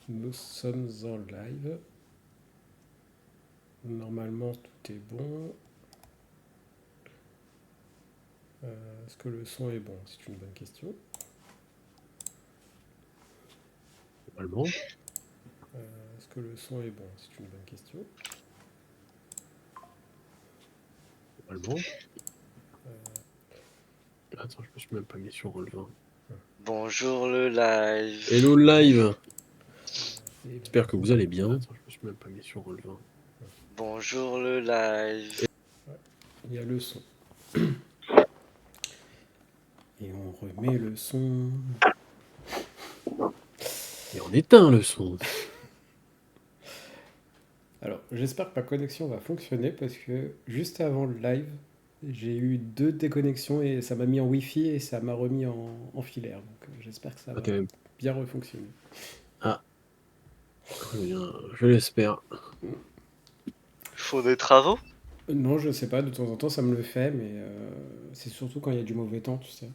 Nous sommes en live. Normalement, tout est bon. Est-ce que le son est bon? C'est une bonne question. Normalement. Est-ce que le son est bon? C'est une bonne question. Normalement. Attends, je me suis même pas mis sur relevant. Bonjour le live. Hello live. Et J'espère que vous allez bien. Attends, je me suis même pas mis sur relevant. Bonjour le live. il y a le son. Et on remet le son. Et on éteint le son. Alors, j'espère que ma connexion va fonctionner parce que juste avant le live, j'ai eu 2 déconnexions et ça m'a mis en Wi-Fi et ça m'a remis en filaire. Donc, j'espère que ça va Ok. bien refonctionner. Ah. Je l'espère. Faut des travaux? Non, je sais pas, de temps en temps ça me le fait, mais c'est surtout quand il y a du mauvais temps, tu sais.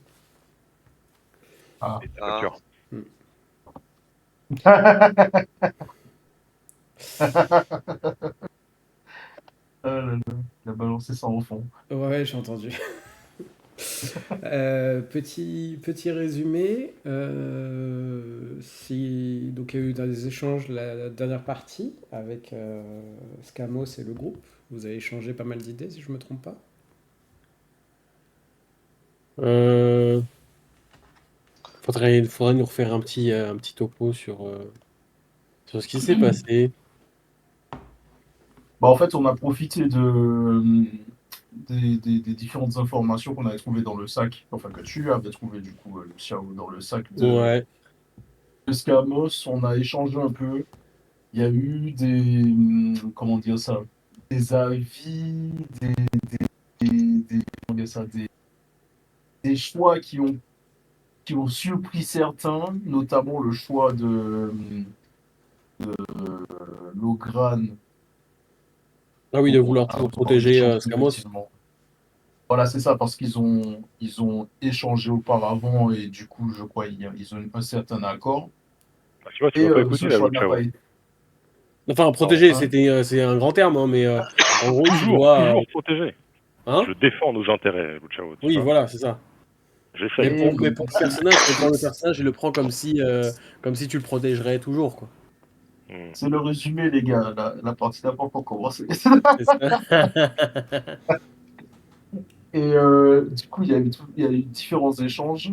Ah. Et pas sûr. Hmm. Il a balancé ça au fond. Ouais, j'ai entendu. Petit résumé. Donc, il y a eu des échanges la dernière partie avec Scamos et le groupe. Vous avez échangé pas mal d'idées, si je me trompe pas. Faudrait nous refaire un petit topo sur ce qui s'est passé. Bah, en fait, on a profité des différentes informations qu'on avait trouvées dans le sac, enfin que tu avais trouvé du coup, Lucia, dans le sac Ouais. de Scamos. On a échangé un peu. Il y a eu comment dire ça, des avis, comment dire ça, des choix qui ont surpris certains, notamment le choix de Logran. Ah oui, de vouloir Ah, toujours on en protéger échange Scamos. effectivement. Voilà, c'est ça, parce ils ont échangé auparavant et du coup, je crois ils ont un certain accord. Je sais pas, tu Et m'as pas ce écouté là, choix n'a pas Luchao. été. Enfin, protéger, Hein. c'est un grand terme, hein, mais en gros, tu Toujours, dois. toujours protégé. Hein? Je défends nos intérêts, Luchao, tu Oui, vois. voilà, c'est ça. Mais J'essaye. Et pour le personnage, autant le personnage, il le prend comme si tu le protégerais toujours, quoi. Hmm. c'est le résumé, les gars. La partie d'avant pour commencer. C'est ça. Et du coup, il y a eu différents échanges.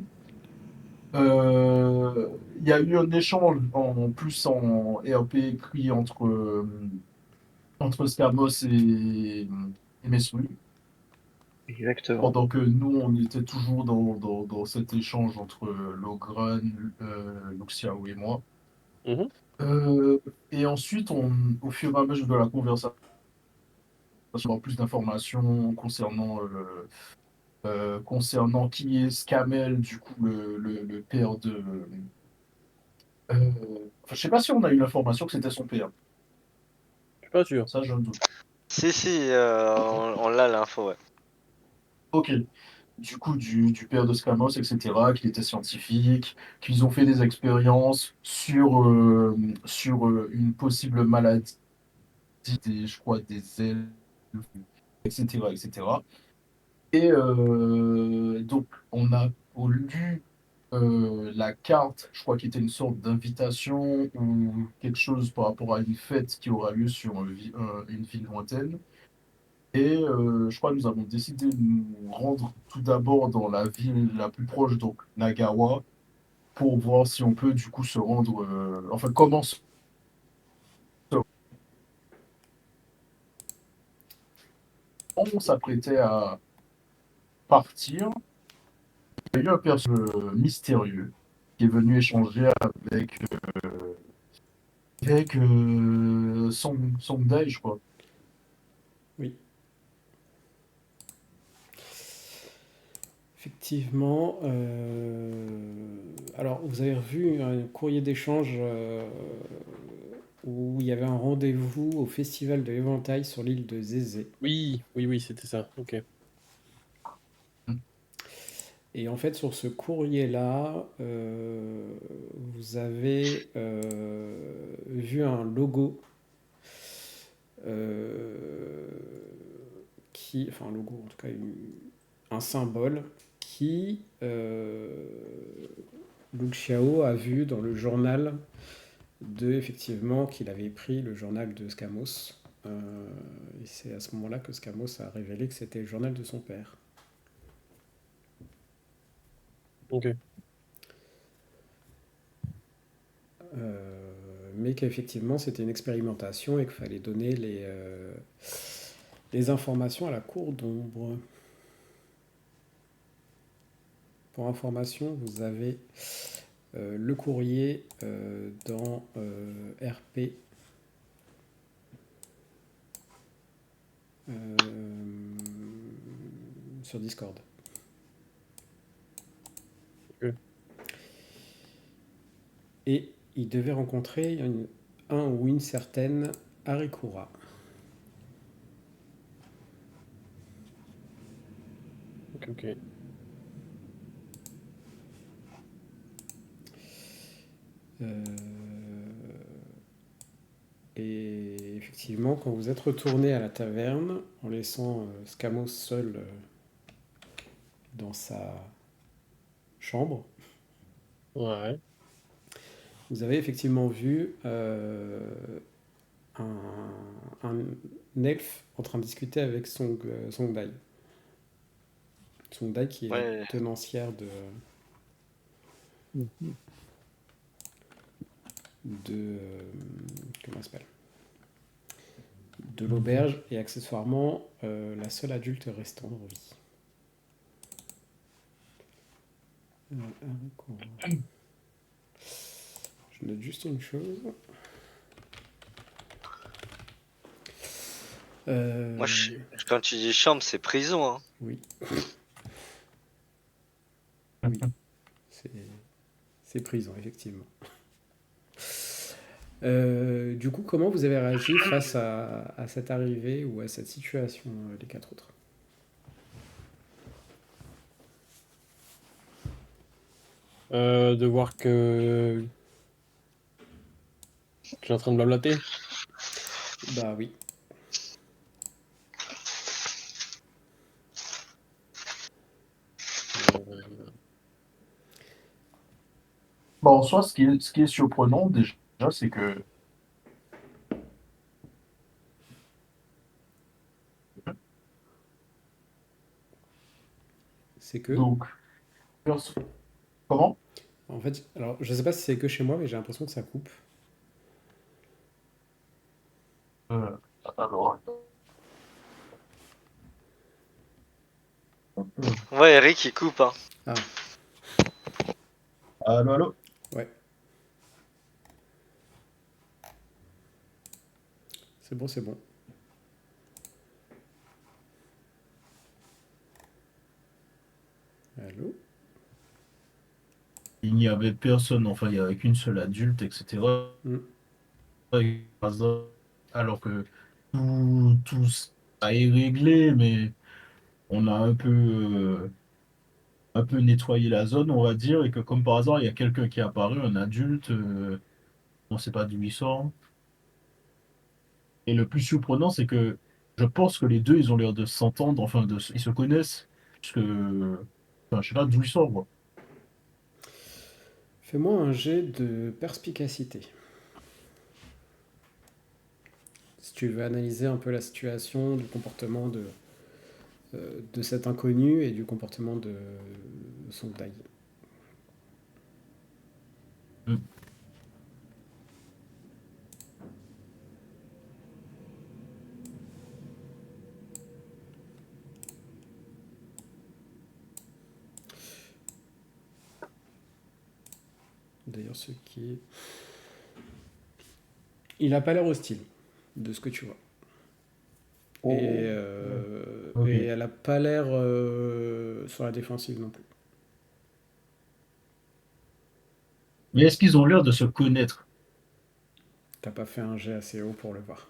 Il y a eu un échange en plus en RP écrit entre Scamos et Mesru. Exactement. Pendant que nous, on était toujours dans cet échange entre Logran, Luxiao et moi. Mhm. Euh, et ensuite, au fur et à mesure de la conversation, on a plus d'informations concernant qui est Scamel, du coup, le père de. Enfin, je sais pas si on a eu l'information que c'était son père. Je suis pas sûr. Ça, je doute. Si, on l'a l'info, ouais. Ok. Du coup, du père de Scamos, etc., qu'il était scientifique, qu'ils ont fait des expériences sur une possible maladie, je crois, des ailes, etc., etc. Et donc, on lu la carte, je crois, qui était une sorte d'invitation ou quelque chose par rapport à une fête qui aura lieu sur une ville lointaine. Et je crois que nous avons décidé de nous rendre tout d'abord dans la ville la plus proche, donc Nagawa, pour voir si on peut du coup se rendre, enfin comment on s'apprêtait à partir. Il y a eu un personnage mystérieux qui est venu échanger avec Songdai, je crois. Oui. Effectivement. Alors, vous avez revu un courrier d'échange où il y avait un rendez-vous au festival de l'éventail sur l'île de Zézé. Oui, c'était ça. Ok. Et en fait, sur ce courrier-là, vous avez vu un logo euh, enfin un logo, en tout cas un symbole qui Lu Xiao a vu dans le journal effectivement qu'il avait pris le journal de Scamos. Et c'est à ce moment-là que Scamos a révélé que c'était le journal de son père. Ok. Mais qu'effectivement c'était une expérimentation et qu'il fallait donner les informations à la cour d'ombre. Pour information, vous avez le courrier dans RP. Sur Discord. Ok. Et il devait rencontrer un ou une certaine Harikura. Ok. Et effectivement, quand vous êtes retourné à la taverne, en laissant Scamos seul dans sa chambre, Ouais. vous avez effectivement vu un elfe en train de discuter avec Songdai. Songdai qui est la Ouais. tenancière de comment ça s'appelle, de l'auberge et accessoirement la seule adulte restant en vie. Je note juste une chose. Moi, quand tu dis chambre, c'est prison. Hein. Oui. Oui. C'est prison, effectivement. Du coup, comment vous avez réagi face à cette arrivée ou à cette situation, les quatre autres? De voir que je suis en train de blablater. Bah oui. Euh, Bon, en soi, ce qui est surprenant déjà, c'est que C'est que, donc comment? en fait, alors je sais pas si c'est que chez moi, mais j'ai l'impression que ça coupe. Euh, alors, Ouais, Eric, il coupe. Hein. Ah, allô, allô? ouais, c'est bon, c'est bon. Allô? Il n'y avait personne, enfin, il n'y avait qu'une seule adulte, etc. Hmm. Alors que tout ça est réglé, mais on a un peu nettoyé la zone, on va dire, et que comme par hasard, il y a quelqu'un qui est apparu, un adulte, on ne sait pas d'où il sort. Et le plus surprenant, c'est que je pense que les deux, ils ont l'air de s'entendre, enfin, ils se connaissent, puisque, enfin, je sais pas d'où ils sortent, quoi. Fais-moi un jet de perspicacité. Si tu veux analyser un peu la situation, du comportement de cet inconnu et du comportement de son taille. Mm. D'ailleurs, ce qui est... Il n'a pas l'air hostile, de ce que tu vois. Ok. Et elle n'a pas l'air sur la défensive non plus. Mais est-ce qu'ils ont l'air de se connaître? T'as pas fait un jet assez haut pour le voir.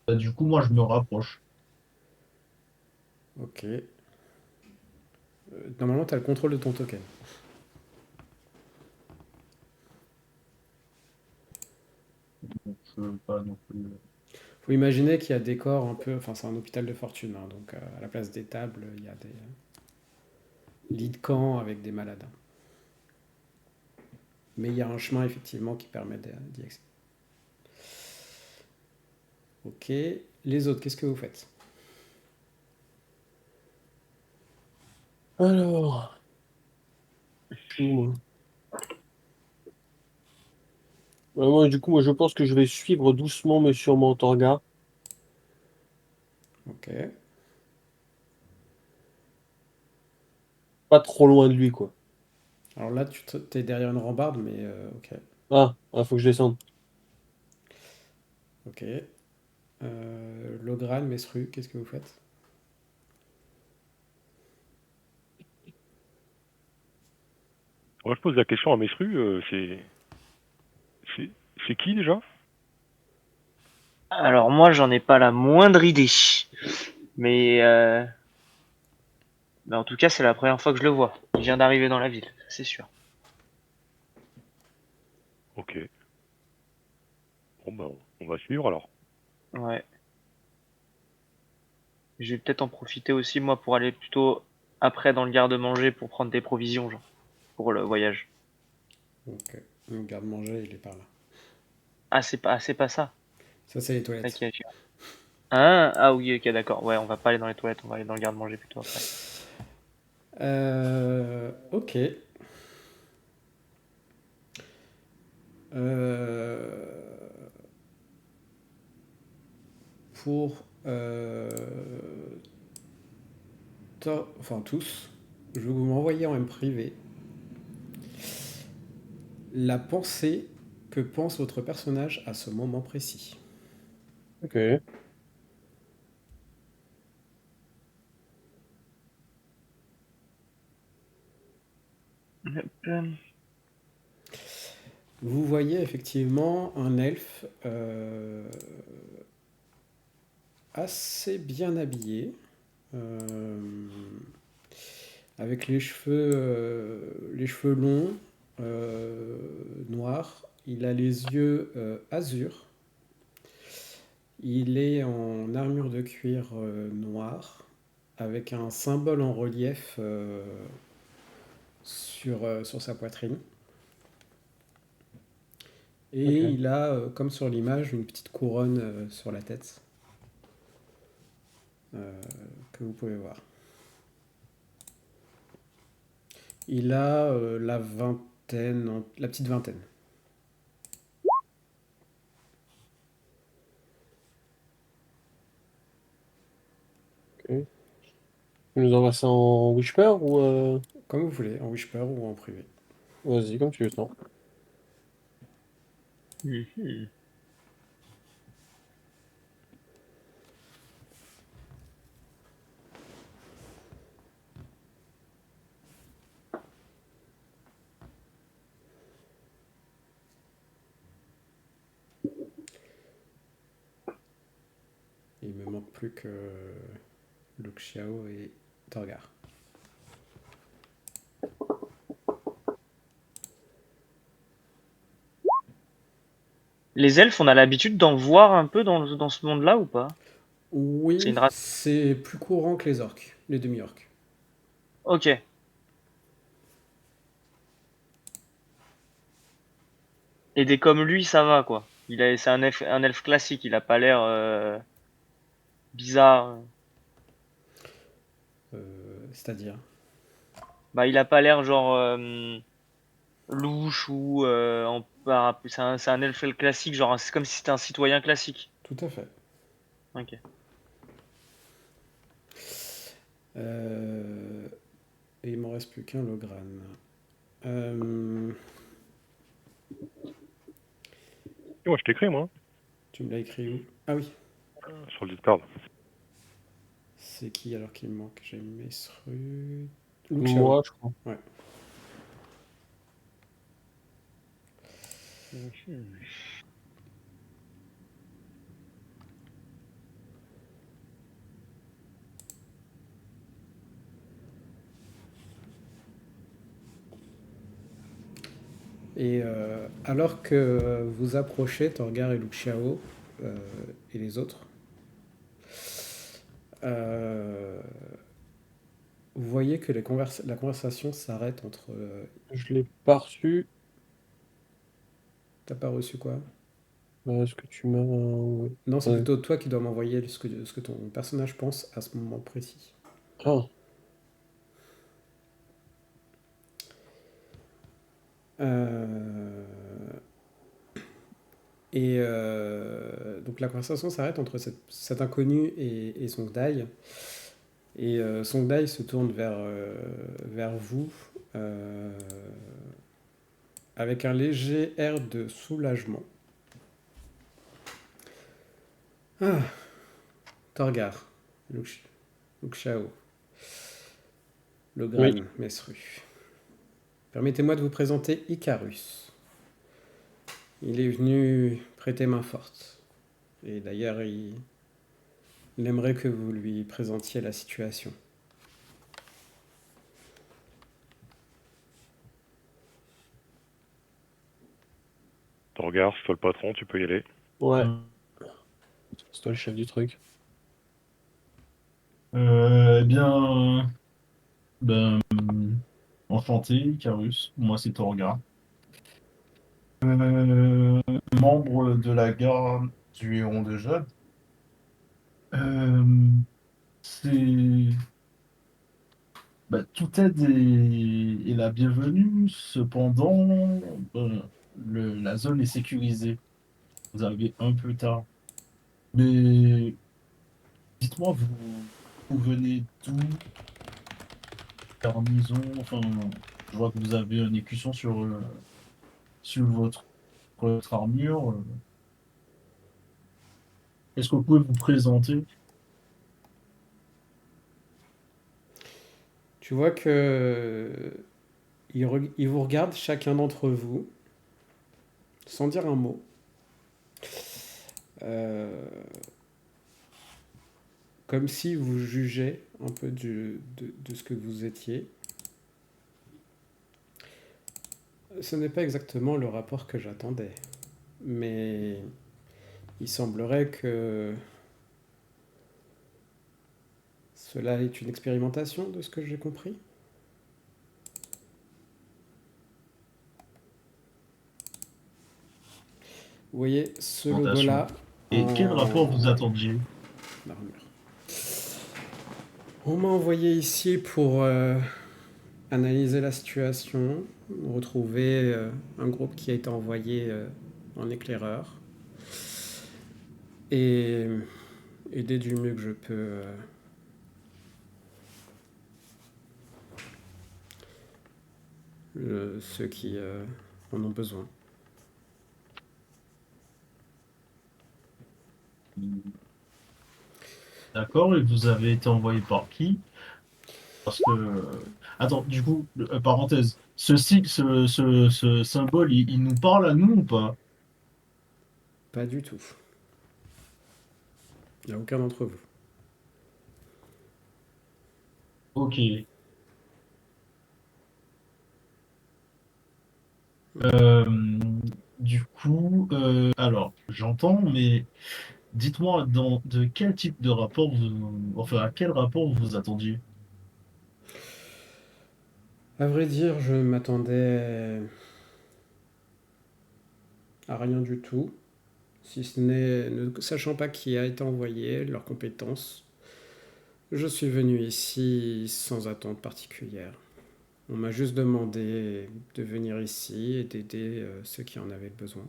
Du coup, moi, je me rapproche. Ok. Normalement, tu as le contrôle de ton token. Donc, je veux pas non plus. Faut imaginer qu'il y a des corps un peu. Enfin, c'est un hôpital de fortune, hein, donc à la place des tables, il y a des lits de camp avec des malades. Mais il y a un chemin effectivement qui permet d'y accéder. Ok. Les autres, qu'est-ce que vous faites? Alors, je suis où, moi? Moi, du coup, moi, je pense que je vais suivre doucement mais sûrement Torga. Ok. Pas trop loin de lui, quoi. Alors là, t'es derrière une rambarde, mais ok. Faut que je descende. Ok. Logran, Mesru, qu'est-ce que vous faites? Moi, je pose la question à Mesru, c'est c'est qui déjà? Alors moi, j'en ai pas la moindre idée. Mais, euh, mais en tout cas, c'est la première fois que je le vois. Il vient d'arriver dans la ville, c'est sûr. Ok. Bon, bah, on va suivre alors. Ouais. Je vais peut-être en profiter aussi, moi, pour aller plutôt après dans le garde-manger pour prendre des provisions, genre, pour le voyage. Ok. Le garde-manger, il est par là. C'est pas ça. Ça, c'est les Ok, toilettes. ok. Ah oui, ok, d'accord. Ouais, on va pas aller dans les toilettes, on va aller dans le garde-manger plutôt après. Ok. Euh, pour enfin tous, je vais vous m'envoyer en M privé la pensée que pense votre personnage à ce moment précis. Ok. Vous voyez effectivement un elfe assez bien habillé, euh, avec les cheveux longs, noirs. Il a les yeux azur. Il est en armure de cuir noire, avec un symbole en relief sur sa poitrine. Et Ok. il a, comme sur l'image, une petite couronne sur la tête euh, que vous pouvez voir. Il a la vingtaine, la petite vingtaine. Ok. Tu nous envoies ça en Whisper ou Comme vous voulez, en Whisper ou en privé. Vas-y, comme tu veux. Tant. Mhm. Il me manque plus que Luke Xiao et Torgar. Les elfes, on a l'habitude d'en voir un peu dans ce monde-là ou pas? C'est Oui, une race. c'est plus courant que les orques, les demi-orques. Ok. Et des comme lui, ça va quoi. C'est un elfe classique. Il a pas l'air bizarre. C'est-à-dire. Bah, il a pas l'air genre louche ou c'est un elfe classique. Genre, c'est comme si c'était un citoyen classique. Tout à fait. Ok. Euh, et il m'en reste plus qu'un Logran. Euh, Et moi, je t'écris, moi, tu me l'as écrit où? Ah oui. sur le Discord. C'est qui alors qui me manque? J'ai Mesru. Luke Xiao. Moi, je crois. Ouais. Mhm. Et alors que vous approchez, Torgar et Luxiao euh, et les autres, euh, vous voyez que la conversation s'arrête entre. Je l'ai pas reçu. T'as pas reçu quoi? Ce que tu m'as. Ouais. Non, c'est Ouais. plutôt toi qui dois m'envoyer ce que ton personnage pense à ce moment précis. Ah, Euh, Et donc la conversation s'arrête entre cet inconnu et Songdai. Et Songdai se tourne vers vous euh, avec un léger air de soulagement. Ah, Torgar, Luxiao, oui. Logran, Mesru. Permettez-moi de vous présenter Icarus. Il est venu prêter main forte. Et d'ailleurs, il aimerait que vous lui présentiez la situation. T'en regardes, c'est toi le patron, tu peux y aller. Ouais. Euh, C'est toi le chef du truc. eh bien, ben, enchanté, Carus. Moi, c'est Torga. Membre de la garde du Héron de Jade. Euh, c'est toute aide est la bienvenue. Cependant, la zone est sécurisée. Vous arrivez un peu tard. Mais dites-moi, vous venez d'où? Garnison, enfin, je vois que vous avez un écusson sur votre armure. Est-ce que vous pouvez vous présenter? Tu vois que il vous regarde chacun d'entre vous sans dire un mot. Euh, Comme si vous jugez un peu de ce que vous étiez. Ce n'est pas exactement le rapport que j'attendais, mais il semblerait que cela est une expérimentation de ce que j'ai compris. Vous voyez ce Présentation. logo-là Et quel rapport vous en attendiez? armure. On m'a envoyé ici pour analyser la situation, retrouver un groupe qui a été envoyé en éclaireur et aider du mieux que je peux ceux qui en ont besoin. D'accord, et vous avez été envoyé par qui? Parce que, attends, du coup, parenthèse, ce symbole, il nous parle à nous ou pas? Pas du tout. Il n'y a aucun d'entre vous. Ok. Euh, du coup, alors, j'entends, mais dites-moi de quel type de rapport enfin, à quel rapport vous vous attendiez? À vrai dire, je m'attendais à rien du tout, si ce n'est ne sachant pas qui a été envoyé, leurs compétences. Je suis venu ici sans attente particulière. On m'a juste demandé de venir ici et d'aider ceux qui en avaient besoin.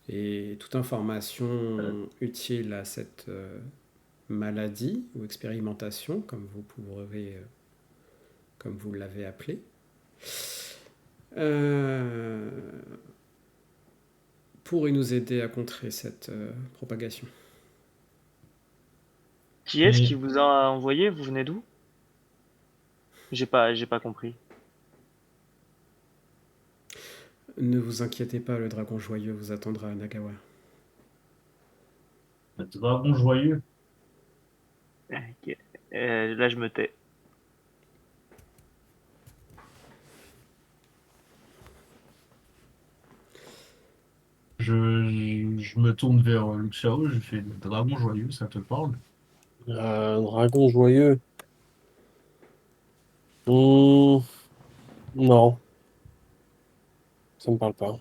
Et toute Euh, information utile à cette maladie ou expérimentation, comme vous l'avez appelé, euh, pourrait nous aider à contrer cette propagation. Qui est-ce qui et vous a envoyé? Vous venez d'où? J'ai pas compris. Ne vous inquiétez pas, le dragon joyeux vous attendra à Nagawa. Dragon joyeux. Ok. Là, je me tais. je me tourne vers Luxiao, je fais dragon joyeux, ça te parle? Dragon joyeux. Hmm, non, ça me parle pas.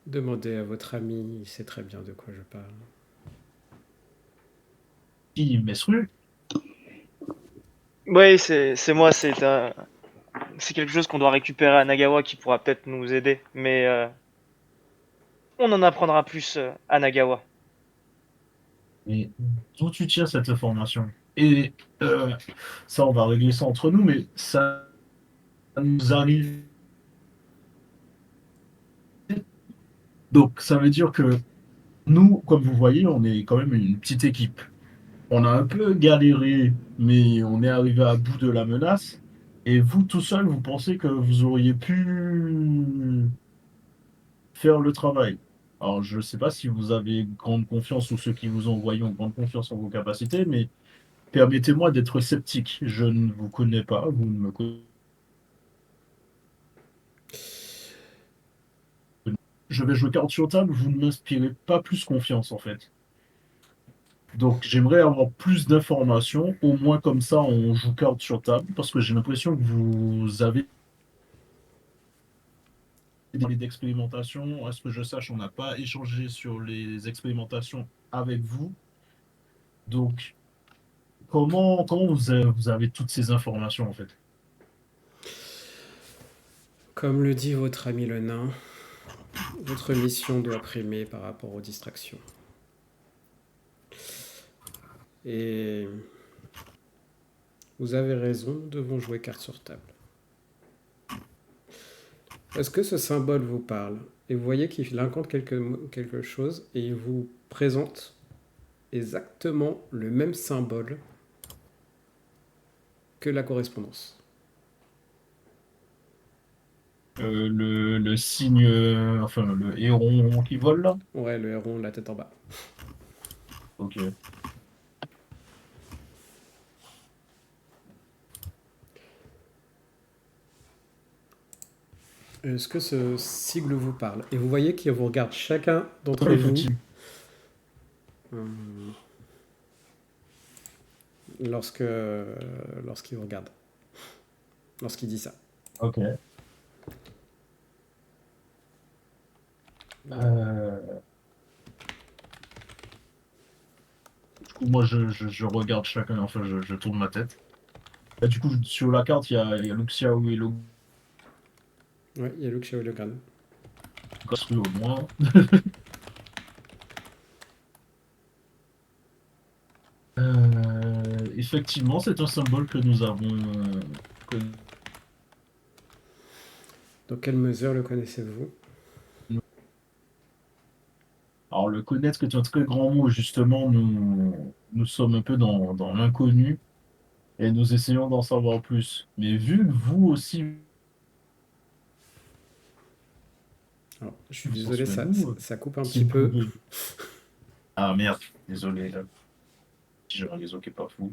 Demandez à votre ami, il sait très bien de quoi je parle. Qui, Mesru? Oui, c'est moi, c'est quelque chose qu'on doit récupérer à Nagawa qui pourra peut-être nous aider, mais on en apprendra plus à Nagawa. Mais d'où tu tires cette information? Et euh, ça, on va régler ça entre nous, mais ça nous arrive. Donc, ça veut dire que nous, comme vous voyez, on est quand même une petite équipe. On a un peu galéré, mais on est arrivé à bout de la menace. Et vous, tout seul, vous pensez que vous auriez pu faire le travail. Alors, je ne sais pas si vous avez grande confiance ou ceux qui vous ont envoyé ont grande confiance en vos capacités, mais permettez-moi d'être sceptique. Je ne vous connais pas, vous ne me connaissez pas. Je vais jouer carte sur table, vous ne m'inspirez pas plus confiance en fait. Donc j'aimerais avoir plus d'informations, au moins comme ça on joue carte sur table, parce que j'ai l'impression que vous avez des idées d'expérimentation. À ce que je sache, on n'a pas échangé sur les expérimentations avec vous. Donc comment vous avez toutes ces informations en fait? Comme le dit votre ami le nain, votre mission doit primer par rapport aux distractions. Et vous avez raison, nous devons jouer carte sur table. Est-ce que ce symbole vous parle? Et vous voyez qu'il incante quelque chose et il vous présente exactement le même symbole que la correspondance. Le signe, enfin le héron qui vole là? Ouais, le héron, la tête en bas. Ok. Est-ce que ce sigle vous parle? Et vous voyez qu'il vous regarde chacun d'entre Ouais, vous effectivement. lorsqu'il vous regarde, lorsqu'il dit ça. Ok. Euh, du coup, moi, je regarde chacun, enfin, je tourne ma tête. Et du coup, sur la carte, il y a Luxiao et Ouais, il y a Luke Shaologan. Logosru au moins. Effectivement, c'est un symbole que nous avons. Que Dans quelle mesure le connaissez-vous? Alors, le connaître est un très grand mot, justement. Nous sommes un peu dans l'inconnu et nous essayons d'en savoir plus. Mais vu que vous aussi, Alors, je suis vous désolé, censurez-nous, ça coupe un si petit vous peu. pouvez. Ah merde, désolé, là. J'ai un réseau qui est pas fou.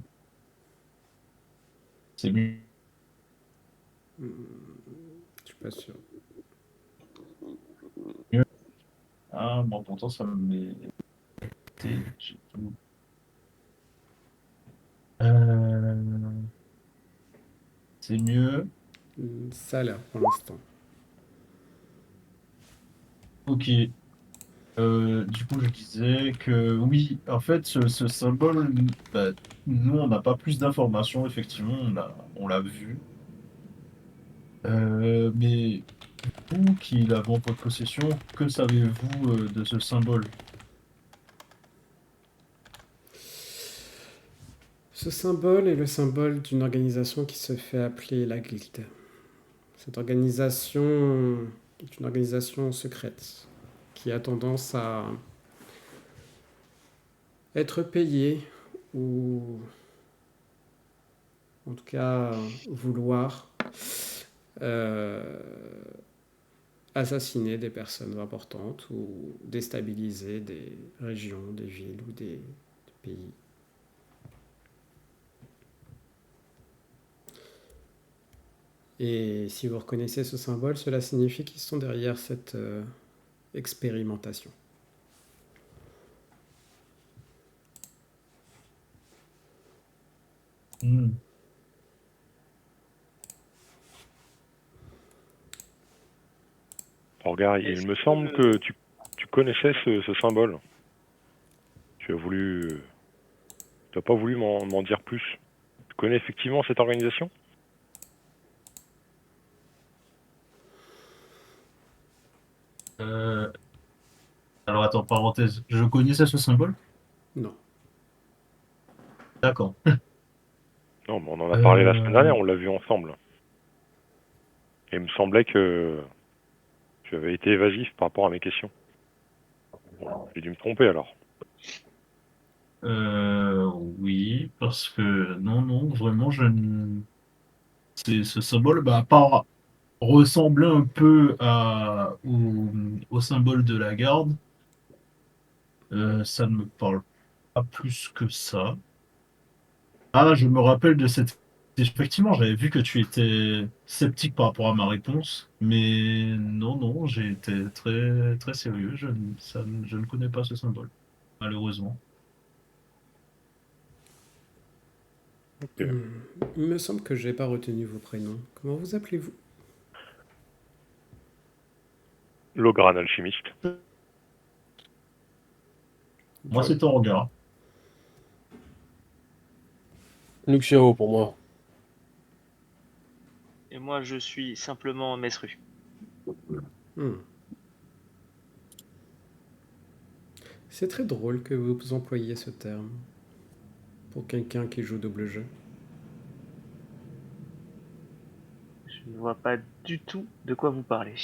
C'est mieux. Je suis pas sûr. Ah, bon, pourtant, ça me met. J'ai tout. Euh, c'est mieux. Ça a l'air pour l'instant. Ok. Du coup, je disais que oui, en fait, ce symbole, bah, nous, on n'a pas plus d'informations, effectivement, on l'a vu. Mais vous qui l'avez en votre possession, que savez-vous de ce symbole? Ce symbole est le symbole d'une organisation qui se fait appeler la Guilde. Cette organisation est une organisation secrète qui a tendance à être payée ou en tout cas vouloir euh, assassiner des personnes importantes ou déstabiliser des régions, des villes ou des pays. Et si vous reconnaissez ce symbole, cela signifie qu'ils sont derrière cette expérimentation. Hmm. Regarde, Est-ce il me que semble que tu connaissais ce symbole. Tu as voulu. Tu n'as pas voulu m'en dire plus. Tu connais effectivement cette organisation? Euh, Alors attends, parenthèse, je connaissais ce symbole? Non. D'accord. Non, mais on en a parlé la semaine Euh, dernière, on l'a vu ensemble. Et il me semblait que tu avais été évasif par rapport à mes questions. Bon, j'ai dû me tromper alors. oui, parce que non, non, vraiment, je ne... ce symbole, bah, à part ressembler un peu au symbole de la garde, ça ne me parle pas plus que ça. Ah, je me rappelle de cette... Effectivement, j'avais vu que tu étais sceptique par rapport à ma réponse, mais non, non, j'ai été très, très sérieux. Je ne connais pas ce symbole, malheureusement. Ok. Il me semble que j'ai pas retenu vos prénoms. Comment vous appelez-vous? Logran alchimiste. Moi, Joy. c'est ton regard. Luxio pour moi. Et moi, je suis simplement Mesru. Hmm. C'est très drôle que vous employiez ce terme pour quelqu'un qui joue double jeu. Je ne vois pas du tout de quoi vous parlez.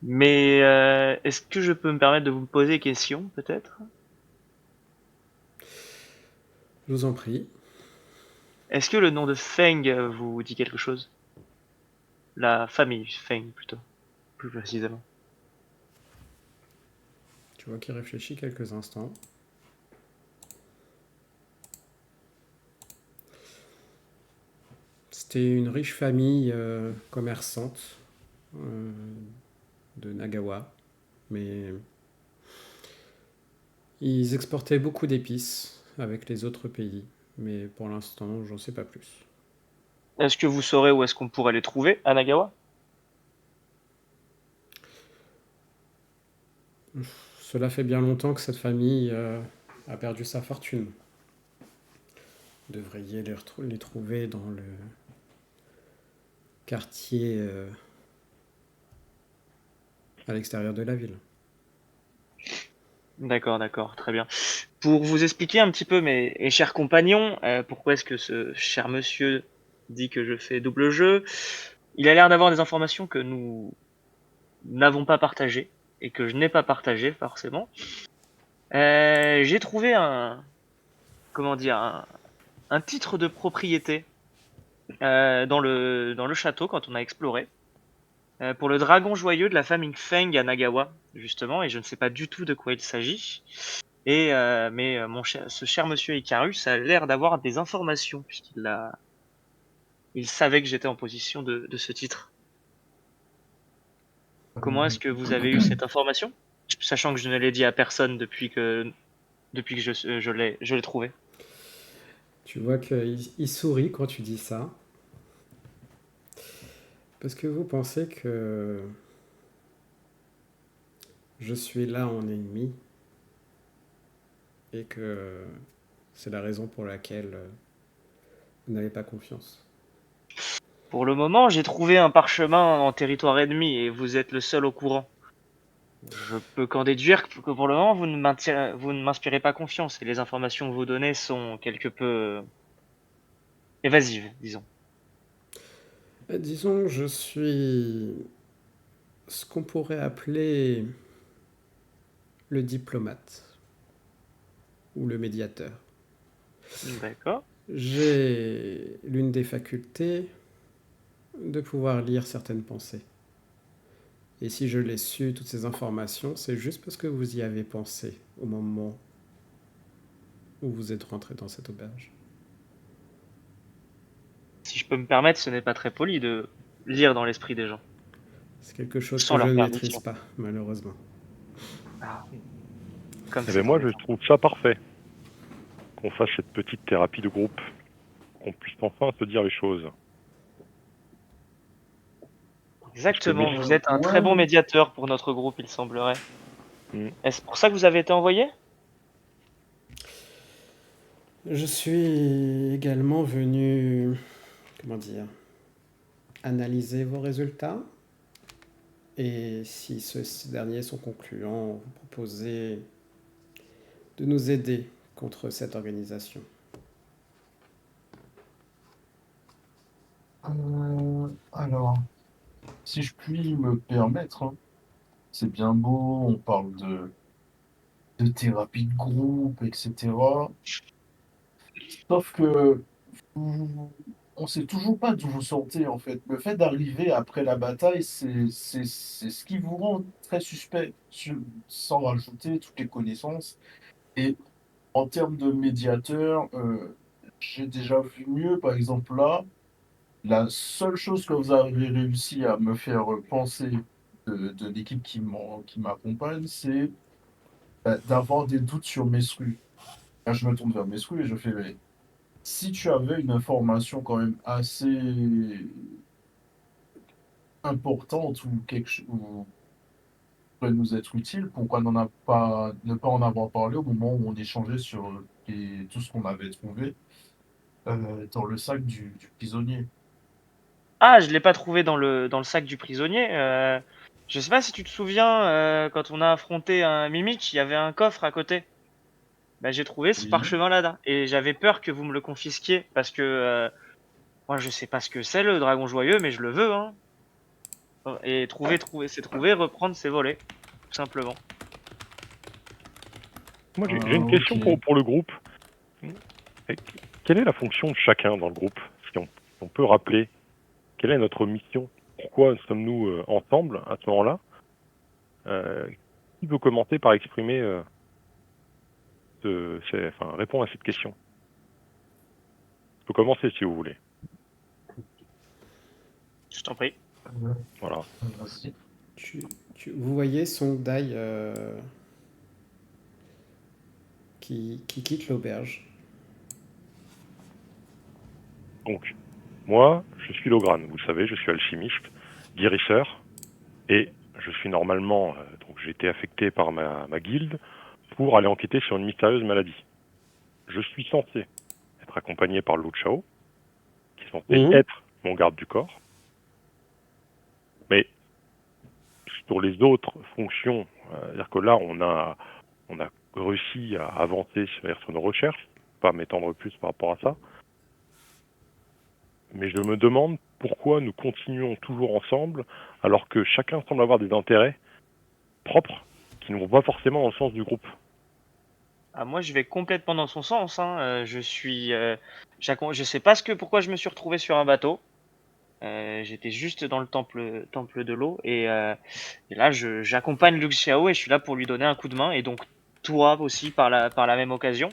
Mais est-ce que je peux me permettre de vous poser des questions, peut-être? Je vous en prie. Est-ce que le nom de Feng vous dit quelque chose? La famille Feng, plutôt, plus précisément. Tu vois qu'il réfléchit quelques instants. C'était une riche famille commerçante euh, de Nagawa, mais ils exportaient beaucoup d'épices avec les autres pays, mais pour l'instant, j'en sais pas plus. Est-ce que vous saurez où est-ce qu'on pourrait les trouver à Nagawa? Cela fait bien longtemps que cette famille a perdu sa fortune. Vous devriez les trouver dans le quartier à l'extérieur de la ville. D'accord, d'accord, très bien. Pour vous expliquer un petit peu, mes chers compagnons, pourquoi est-ce que ce cher monsieur dit que je fais double jeu, il a l'air d'avoir des informations que nous n'avons pas partagées et que je n'ai pas partagées forcément. J'ai trouvé comment dire, un titre de propriété dans le château quand on a exploré. Pour le dragon joyeux de la famille Feng à Nagawa, justement, et je ne sais pas du tout de quoi il s'agit. Mais ce cher monsieur Icarus a l'air d'avoir des informations, il savait que j'étais en position de ce titre. Comment est-ce que vous avez eu cette information? Sachant que je ne l'ai dit à personne depuis que je l'ai trouvé. Tu vois qu'il sourit quand tu dis ça, parce que vous pensez que je suis là en ennemi et que c'est la raison pour laquelle vous n'avez pas confiance. Pour le moment, j'ai trouvé un parchemin en territoire ennemi et vous êtes le seul au courant. Je peux qu'en déduire que pour le moment, vous ne m'inspirez pas confiance et les informations que vous donnez sont quelque peu évasives, disons. Disons, je suis ce qu'on pourrait appeler le diplomate ou le médiateur. D'accord. J'ai l'une des facultés de pouvoir lire certaines pensées. Et si je l'ai su, toutes ces informations, c'est juste parce que vous y avez pensé au moment où vous êtes rentré dans cette auberge. Si je peux me permettre, ce n'est pas très poli de lire dans l'esprit des gens, C'est quelque chose sans que je leur ne maîtrise permission. pas, malheureusement. Ah, comme Eh c'est bien moi, je embêtant. trouve ça parfait qu'on fasse cette petite thérapie de groupe. qu'on puisse enfin se dire les choses. Exactement, Parce que vous êtes un très bon médiateur pour notre groupe, il semblerait. Mm. Est-ce pour ça que vous avez été envoyé? Je suis également venu, comment dire, analyser vos résultats. Et si ces derniers sont concluants, vous proposez de nous aider contre cette organisation. Alors, si je puis me permettre, hein, c'est bien beau, on parle de thérapie de groupe, etc. Sauf que on sait toujours pas d'où vous sortez, en fait. Le fait d'arriver après la bataille, c'est ce qui vous rend très suspect, sans rajouter toutes les connaissances. Et en termes de médiateur, j'ai déjà vu mieux, par exemple là, la seule chose que vous avez réussi à me faire penser de l'équipe qui m'accompagne, c'est d'avoir des doutes sur Mesru. Là, je me tourne vers Mesru et je fais, mais si tu avais une information quand même assez importante ou quelque chose ou pourrait nous être utile, pourquoi ne pas en avoir parlé au moment où on échangeait sur tout ce qu'on avait trouvé dans le sac du prisonnier. Ah, je l'ai pas trouvé dans le sac du prisonnier. Je sais pas si tu te souviens, quand on a affronté un Mimik, il y avait un coffre à côté. Bah, j'ai trouvé ce Oui. parchemin-là, et j'avais peur que vous me le confisquiez, parce que moi je sais pas ce que c'est le dragon joyeux, mais je le veux, hein. Et c'est trouver, reprendre, c'est voler, tout simplement. moi, j'ai une question Ok. pour le groupe. Et quelle est la fonction de chacun dans le groupe? Si on peut rappeler, quelle est notre mission? Pourquoi sommes-nous ensemble à ce moment-là? Qui veut commencer par exprimer, répondre à cette question? Je peux commencer si vous voulez. Je t'en prie. Voilà. Vas-y. Vous voyez Song Dai qui quitte l'auberge. Donc, moi, je suis Logran, vous le savez, je suis alchimiste, guérisseur, et je suis normalement, donc j'ai été affecté par ma guilde pour aller enquêter sur une mystérieuse maladie. Je suis censé être accompagné par Lu Chao, qui est censé être mon garde du corps, mais sur les autres fonctions, c'est-à-dire que là, on a réussi à avancer sur nos recherches, pas m'étendre plus par rapport à ça, mais je me demande pourquoi nous continuons toujours ensemble alors que chacun semble avoir des intérêts propres qui ne vont pas forcément dans le sens du groupe. Ah, moi, je vais complètement dans son sens, hein. Je sais pas pourquoi je me suis retrouvé sur un bateau. J'étais juste dans le temple de l'eau, et là, j'accompagne Liu Xiao et je suis là pour lui donner un coup de main, et donc toi aussi par la même occasion.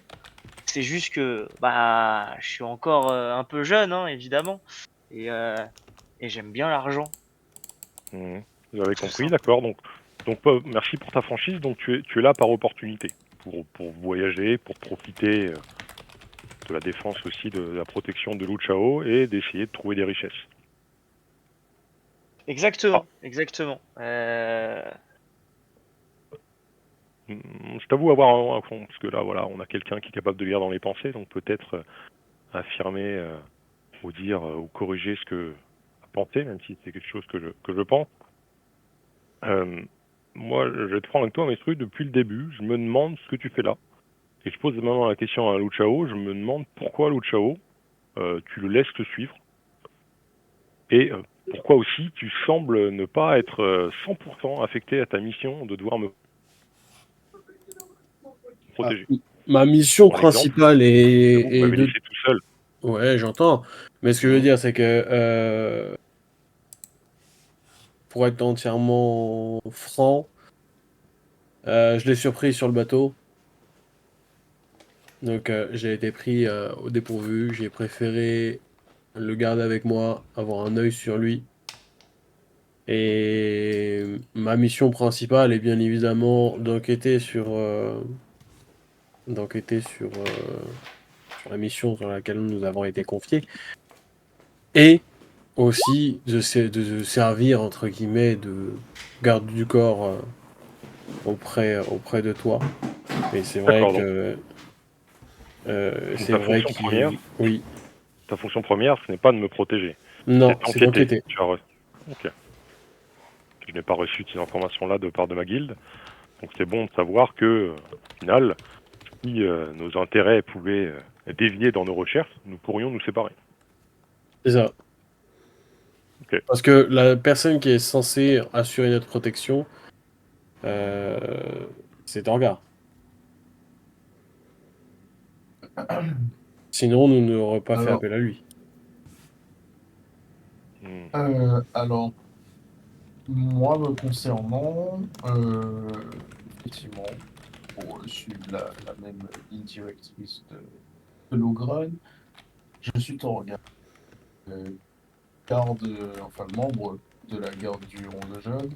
C'est juste que bah je suis encore un peu jeune, hein, évidemment, et, euh, et j'aime bien l'argent. Vous avez Tout compris, simple. d'accord. Donc merci pour ta franchise. Donc tu es là par opportunité, pour voyager, pour profiter de la défense aussi, de la protection de Lu Chao et d'essayer de trouver des richesses. Exactement, Ah. exactement. Je t'avoue avoir un fond, parce que là, voilà, on a quelqu'un qui est capable de lire dans les pensées, donc peut-être affirmer ou dire ou corriger ce que a pensé, même si c'est quelque chose que je pense. Moi, je vais te prendre avec toi, Mestru, depuis le début, je me demande ce que tu fais là. Et je pose maintenant la question à Lu Chao, je me demande pourquoi Lu Chao, tu le laisses te suivre. Et pourquoi aussi tu sembles ne pas être 100% affecté à ta mission de devoir me protéger. Ma mission Par exemple, principale vous est m'avez de... laissé tout seul. Ouais, j'entends. Mais ce que je veux dire, c'est que pour être entièrement franc, je l'ai surpris sur le bateau. Donc j'ai été pris au dépourvu. J'ai préféré le garder avec moi, avoir un œil sur lui. Et ma mission principale est bien évidemment d'enquêter sur sur la mission sur laquelle nous avons été confiés, et aussi de servir, entre guillemets, de garde du corps auprès de toi. Mais c'est vrai D'accord, donc que... donc c'est ta vrai fonction première, qu'il... Oui. ta fonction première, ce n'est pas de me protéger, Non, c'est c'est d'enquêter. d'enquêter. Ok. Je n'ai pas reçu ces informations-là de part de ma guilde, donc c'est bon de savoir que, au final, si nos intérêts pouvaient dévier dans nos recherches, nous pourrions nous séparer. C'est ça. Ok. Parce que la personne qui est censée assurer notre protection, c'est Torgar. Sinon, nous n'aurions pas fait Alors, appel à lui. alors, moi, me concernant, effectivement, pour suivre la même ligne directrice de Logran, je suis Torgal, garde, enfin membre de la garde du Ronde Jeune.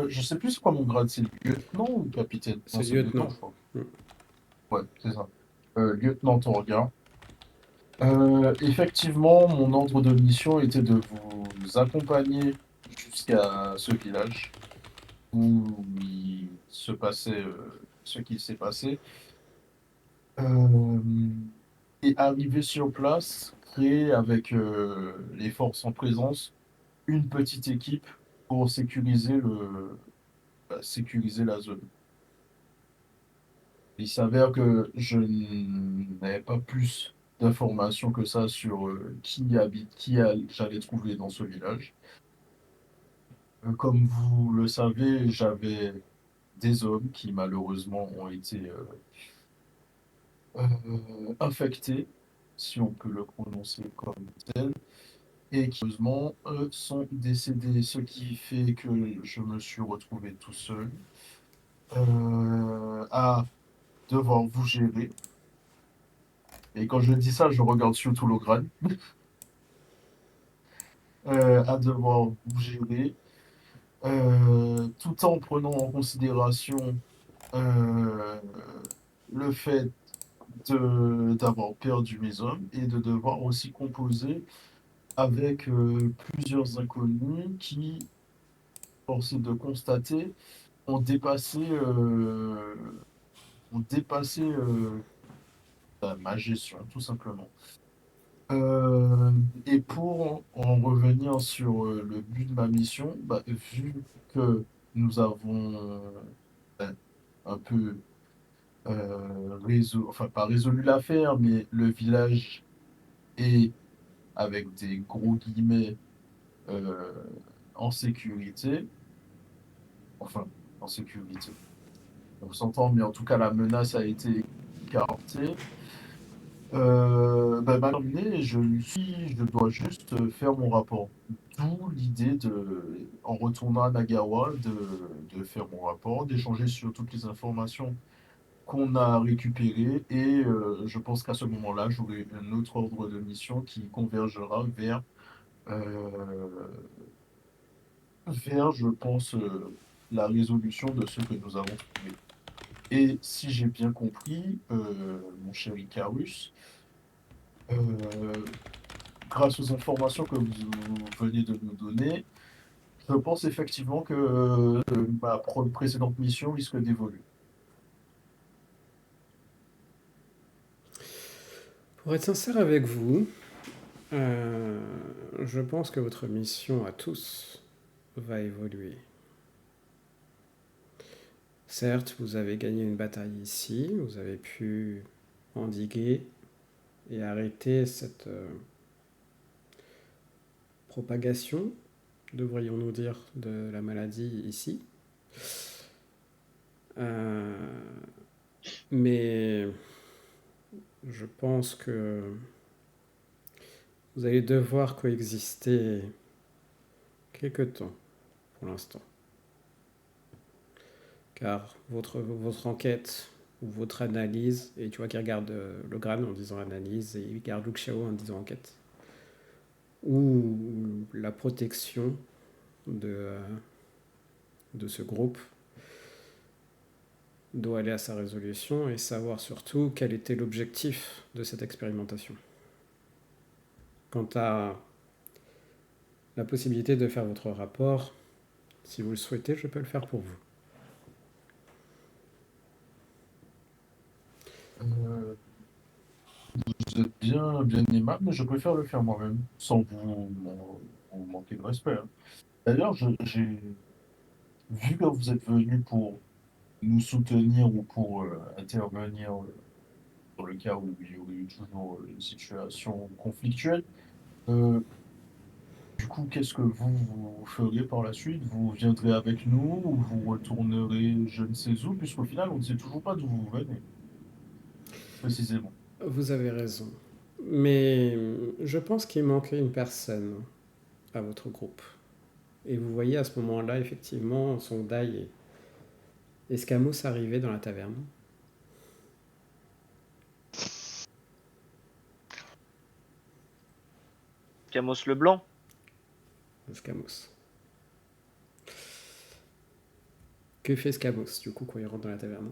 Je sais plus c'est quoi mon grade, c'est lieutenant ou capitaine? C'est Non, c'est lieutenant, lieutenant. je crois. Mm. Ouais, c'est ça. Lieutenant Torgal. Effectivement, mon ordre de mission était de vous accompagner jusqu'à ce village où il se passait ce qui s'est passé. Euh, et arriver sur place, créer avec les forces en présence une petite équipe pour sécuriser la zone. Il s'avère que je n'avais pas plus d'informations que ça sur qui habite, j'allais trouver dans ce village. Comme vous le savez, j'avais des hommes qui malheureusement ont été infectés, si on peut le prononcer comme tel, et qui malheureusement sont décédés, ce qui fait que je me suis retrouvé tout seul à devoir vous gérer. Et quand je dis ça, je regarde surtout Logran, à devoir vous gérer, tout en prenant en considération euh, le fait d'avoir perdu mes hommes et de devoir aussi composer avec plusieurs inconnus qui, force est de constater, ont dépassé ma gestion, tout simplement. Et pour en revenir sur le but de ma mission, bah, vu que nous avons un peu enfin pas résolu l'affaire, mais le village est, avec des gros guillemets, euh, en sécurité, enfin en sécurité. On s'entend, mais en tout cas la menace a été écartée. Ma terminée, je dois juste faire mon rapport. D'où l'idée en retournant à Nagawa, de faire mon rapport, d'échanger sur toutes les informations qu'on a récupérées. Et je pense qu'à ce moment-là, j'aurai un autre ordre de mission qui convergera euh, vers, je pense, la résolution de ce que nous avons trouvé. Et si j'ai bien compris, mon cher Icarus, euh, grâce aux informations que vous venez de nous donner, je pense effectivement que ma précédente mission risque d'évoluer. Pour être sincère avec vous, euh, je pense que votre mission à tous va évoluer. Certes, vous avez gagné une bataille ici, vous avez pu endiguer et arrêter cette propagation, devrions-nous dire, de la maladie ici. Mais je pense que vous allez devoir coexister quelque temps pour l'instant. Car votre enquête ou votre analyse, et tu vois qu'il regarde Logran en disant analyse et il regarde Luke Xiao en disant enquête, ou la protection de ce groupe doit aller à sa résolution et savoir surtout quel était l'objectif de cette expérimentation. Quant à la possibilité de faire votre rapport, si vous le souhaitez, je peux le faire pour vous. Euh, Vous êtes bien aimable, mais je préfère le faire moi-même, sans vous manquer de respect, hein. D'ailleurs, j'ai vu que vous êtes venu pour nous soutenir ou pour intervenir dans le cas où il y aurait eu toujours une situation conflictuelle. Euh, du coup, qu'est-ce que vous feriez par la suite? Vous viendrez avec nous ou vous retournerez je ne sais où, puisqu'au final, on ne sait toujours pas d'où vous venez, précisément. Vous avez raison. Mais je pense qu'il manquait une personne à votre groupe. Et vous voyez à ce moment-là, effectivement, Songdai et Escamos arriver dans la taverne. Camos le Blanc. Escamos. Que fait Escamos, du coup, quand il rentre dans la taverne?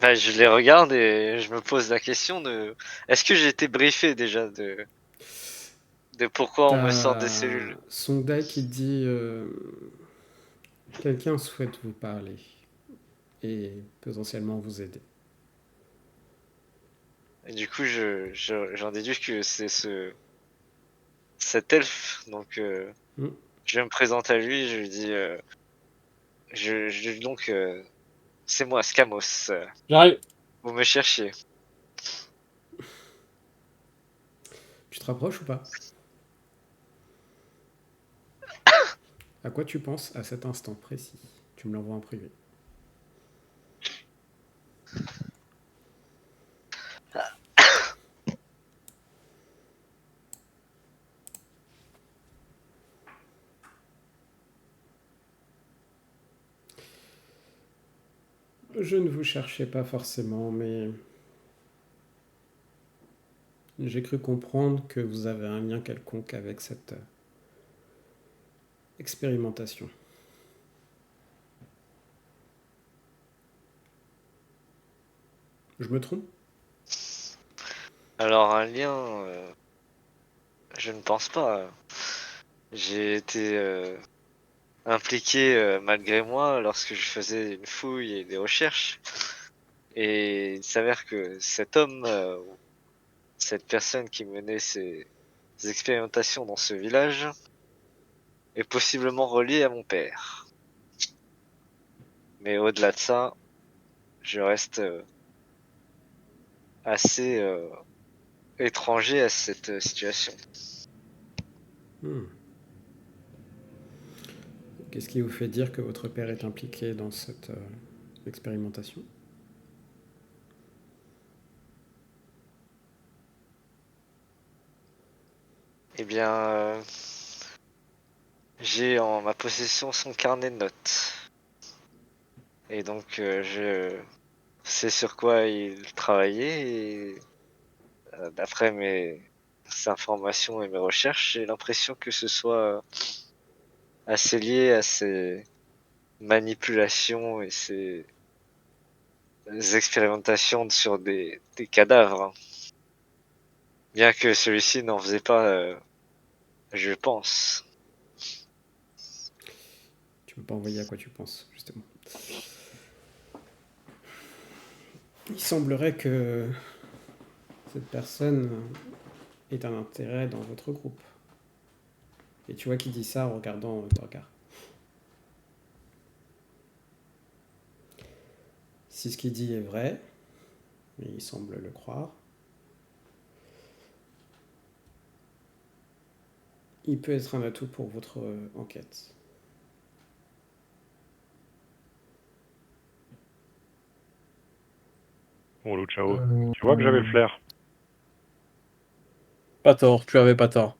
Bah, je les regarde et je me pose la question de est-ce que j'ai été briefé déjà de pourquoi on me sort des T'as cellules? Songdai qui dit quelqu'un souhaite vous parler et potentiellement vous aider. Et du coup, j'en déduis que c'est cet elfe. Donc, Hmm. je me présente à lui, je lui dis donc, c'est moi, Scamos. J'arrive. Vous me cherchiez. Tu te rapproches ou pas? À quoi tu penses à cet instant précis? Tu me l'envoies en privé. Je ne vous cherchais pas forcément, mais j'ai cru comprendre que vous avez un lien quelconque avec cette expérimentation. Je me trompe? Alors, un lien, je ne pense pas. J'ai été impliqué malgré moi lorsque je faisais une fouille et des recherches. Et il s'avère que cet homme, cette personne qui menait ces expérimentations dans ce village, est possiblement relié à mon père. Mais au-delà de ça, je reste assez étranger à cette situation. Hmm. Qu'est-ce qui vous fait dire que votre père est impliqué dans cette expérimentation? Eh bien, j'ai en ma possession son carnet de notes. Et donc, je sais sur quoi il travaillait. Et d'après mes informations et mes recherches, j'ai l'impression que ce soit assez lié à ces manipulations et ces expérimentations sur des cadavres. Bien que celui-ci n'en faisait pas, je pense. Tu peux pas envoyer à quoi tu penses, justement. Il semblerait que cette personne ait un intérêt dans votre groupe. Et tu vois qu'il dit ça en regardant Torgar. Si ce qu'il dit est vrai, et il semble le croire, il peut être un atout pour votre enquête. Bon, Lou, ciao. Euh, Tu vois que j'avais le flair. Pas tort, tu avais pas tort.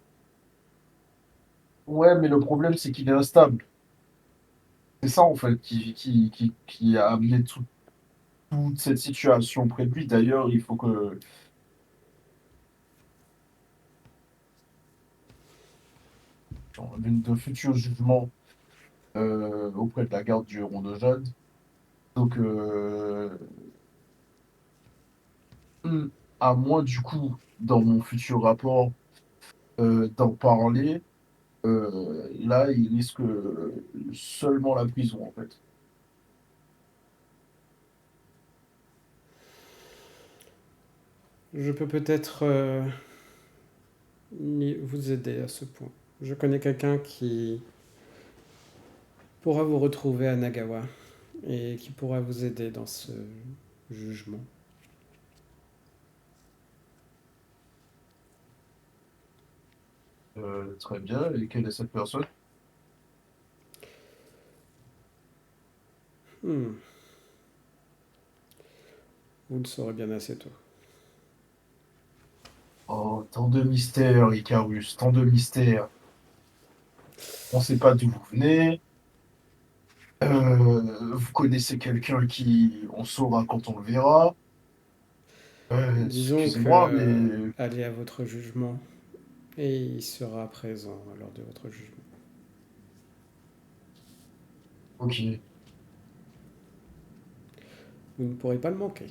Ouais, mais le problème, c'est qu'il est instable. C'est ça, en fait, qui a amené toute cette situation près de lui. D'ailleurs, il faut que de futurs jugements auprès de la garde du Héron de Jade. Donc, à moins du coup, dans mon futur rapport, d'en parler, là, il risque seulement la prison, en fait. Je peux peut-être vous aider à ce point. Je connais quelqu'un qui pourra vous retrouver à Nagawa et qui pourra vous aider dans ce jugement. Très bien. Et quelle est cette personne? Hmm. Vous le saurez bien assez tôt. Oh, tant de mystères, Icarus, tant de mystères. On ne sait pas d'où vous venez. Vous connaissez quelqu'un qui on saura quand on le verra. Disons Excusez-moi, que mais allez à votre jugement et il sera présent lors de votre jugement. ok, Vous ne pourrez pas le manquer.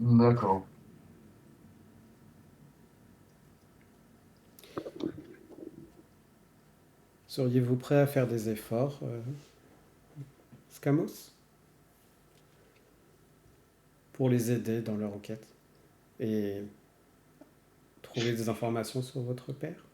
d'accord. Seriez-vous prêt à faire des efforts, Scamos, pour les aider dans leur enquête et trouver des informations sur votre père?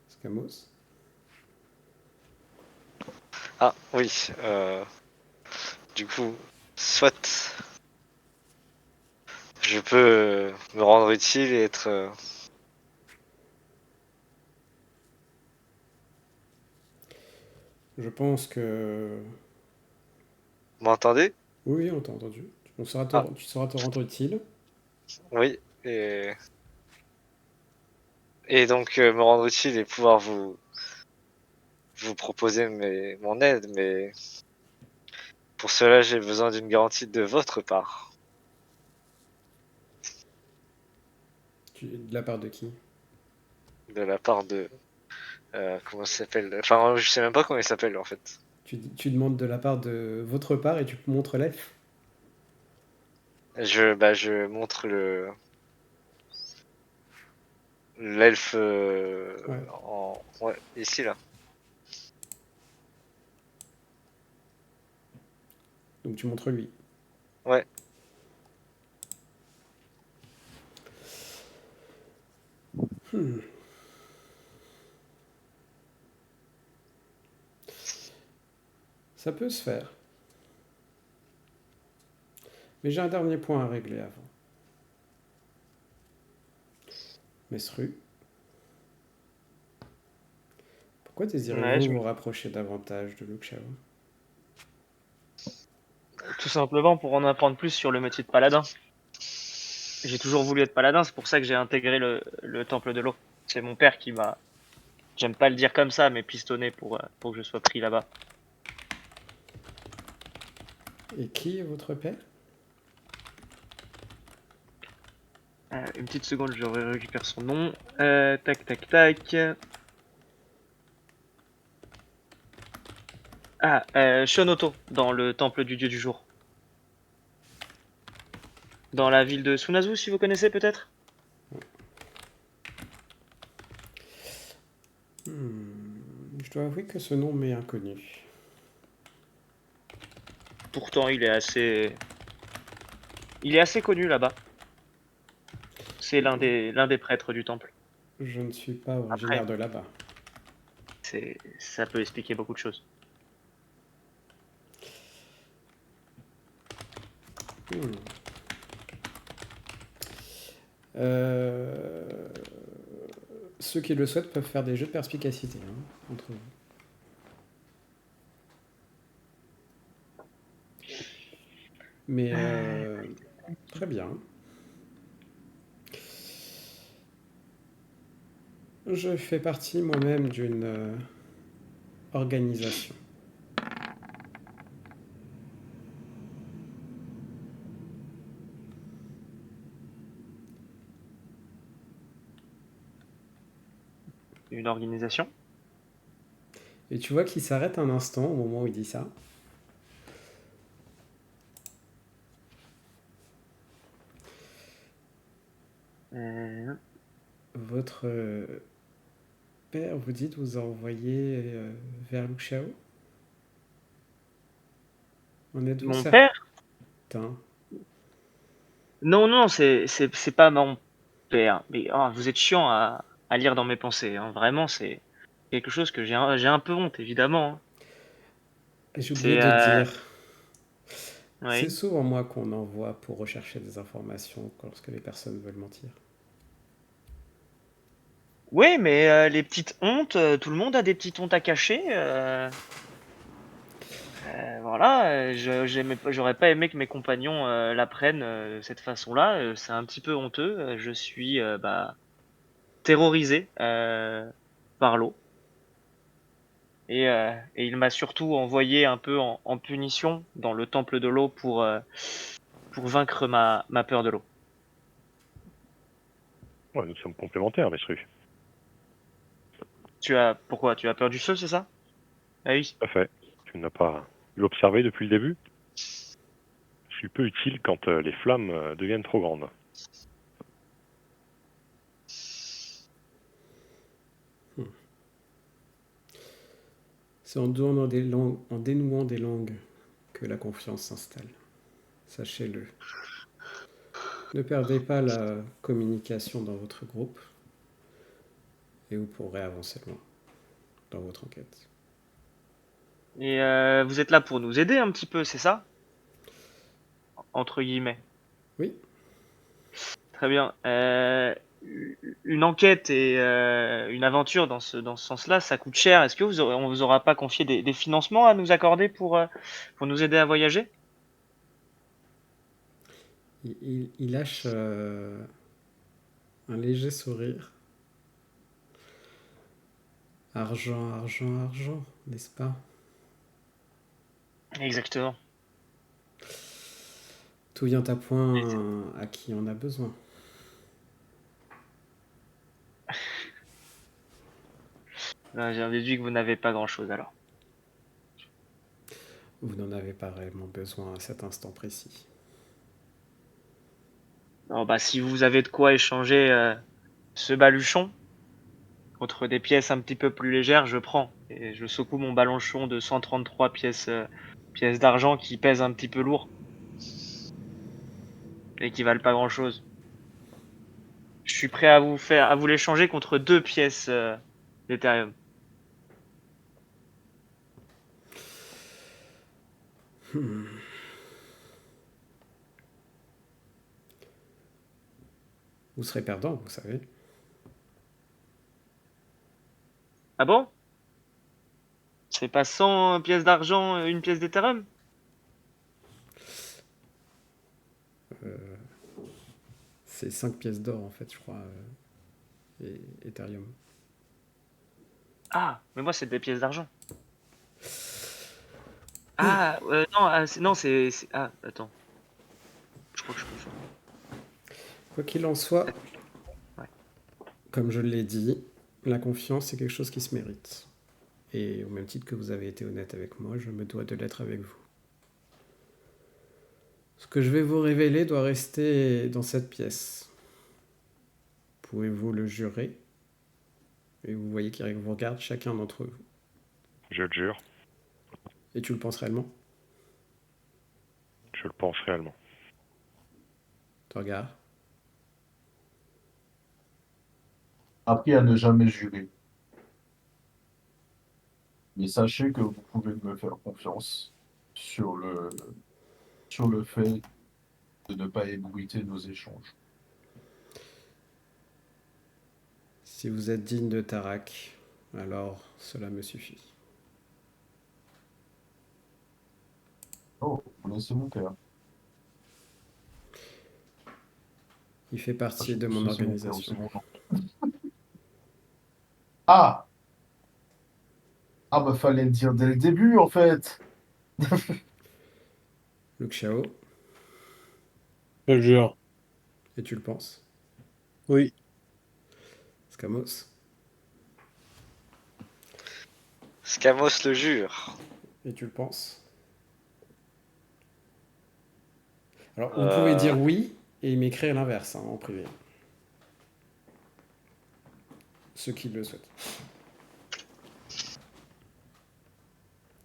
Scamos? Ah oui, du coup, soit je peux me rendre utile et être... Je pense que... Vous m'entendez? Oui, on t'a entendu. Ah Tu sauras te rendre utile. oui, et donc me rendre utile et pouvoir vous proposer mon aide, mais pour cela j'ai besoin d'une garantie de votre part, De la part de qui? de la part de... comment ça s'appelle? Enfin, je sais même pas comment il s'appelle en fait. Tu demandes de la part de votre part et tu montres l'elfe? Je montre l'elfe Ouais. ouais, ici là. Donc tu montres lui. Ouais. Hmm. Ça peut se faire. Mais j'ai un dernier point à régler avant. Mesru, pourquoi Ouais, désirez-vous vous rapprocher davantage de Luke Shaw? tout simplement pour en apprendre plus sur le métier de paladin. J'ai toujours voulu être paladin, c'est pour ça que j'ai intégré le temple de l'eau. C'est mon père qui m'a, j'aime pas le dire comme ça, mais pistonné pour que je sois pris là-bas. Et qui est votre père? Une petite seconde, je récupère son nom. Tac, tac, tac. Ah, Shonoto, dans le temple du dieu du jour. Dans la ville de Sunazu, si vous connaissez peut-être. Je dois avouer que ce nom m'est inconnu. Pourtant, il est assez connu là-bas. C'est l'un des prêtres du temple. Je ne suis pas originaire Après, de là-bas. ça peut expliquer beaucoup de choses. Hmm. Euh, Ceux qui le souhaitent peuvent faire des jeux de perspicacité entre vous. Mais très bien. Je fais partie moi-même d'une organisation. Une organisation? Et tu vois qu'il s'arrête un instant au moment où il dit ça. Euh, Votre père, vous dites, vous a envoyé vers Luxiao? En êtes-vous Mon certain? père? Non, non, c'est pas mon père. Mais vous êtes chiant à lire dans mes pensées, hein. Vraiment, c'est quelque chose que j'ai un peu honte, évidemment, hein. J'ai oublié C'est de dire, c'est oui. souvent moi qu'on envoie pour rechercher des informations lorsque les personnes veulent mentir. Oui, mais les petites hontes, tout le monde a des petites hontes à cacher. Voilà, j'aurais pas aimé que mes compagnons l'apprennent de cette façon-là. C'est un petit peu honteux. Je suis terrorisé par l'eau. Et il m'a surtout envoyé un peu en punition dans le temple de l'eau pour vaincre ma peur de l'eau. Ouais, nous sommes complémentaires, Mesru. Pourquoi? Tu as peur du feu, c'est ça? Ah oui. Tout à fait. Tu n'as pas pu l'observer depuis le début? Je suis peu utile quand les flammes deviennent trop grandes. C'est en dénouant des langues que la confiance s'installe. Sachez-le. Ne perdez pas la communication dans votre groupe et vous pourrez avancer loin dans votre enquête. Et vous êtes là pour nous aider un petit peu, c'est ça? Entre guillemets. Oui, Très bien. Une enquête et une aventure dans ce sens-là, ça coûte cher. Est-ce que on vous aura pas confié des financements à nous accorder pour nous aider à voyager? il lâche un léger sourire. Argent, argent, argent, n'est-ce pas? Exactement. Tout vient à point à qui en a besoin. J'ai déduit que vous n'avez pas grand-chose alors. Vous n'en avez pas réellement besoin à cet instant précis. Alors, si vous avez de quoi échanger ce baluchon contre des pièces un petit peu plus légères, je prends. Et je secoue mon baluchon de 133 pièces d'argent qui pèsent un petit peu lourd et qui valent pas grand-chose. Je suis prêt à vous l'échanger contre 2 pièces d'Ethereum. Vous serez perdant, vous savez. Ah bon? C'est pas 100 pièces d'argent, une pièce d'Ethereum? C'est 5 pièces d'or en fait, je crois, et Ethereum. Ah, mais moi c'est des pièces d'argent. Ah, non, non, ah, attends. Je crois que je confonds. Quoi qu'il en soit, Ouais. comme je l'ai dit, la confiance c'est quelque chose qui se mérite. Et au même titre que vous avez été honnête avec moi, je me dois de l'être avec vous. Ce que je vais vous révéler doit rester dans cette pièce. Pouvez-vous le jurer? Et vous voyez qu'il vous regarde chacun d'entre vous. Je le jure, Et tu le penses réellement? je le pense réellement. Tu regardes. Appris à ne jamais jurer. Mais sachez que vous pouvez me faire confiance sur sur le fait de ne pas ébruiter nos échanges. Si vous êtes digne de Tarak, alors cela me suffit. Oh, vous laissez mon cœur. Il fait partie Sachez de que mon c'est mon cœur, c'est organisation. mon nom. Ah! Ah bah fallait le dire dès le début en fait. Luke Xiao, Je le jure. et tu le penses. Oui. Scamos, Scamos le jure. et tu le penses. Alors, vous pouvez Euh, dire oui et m'écrire l'inverse en privé. Ceux qui le souhaitent.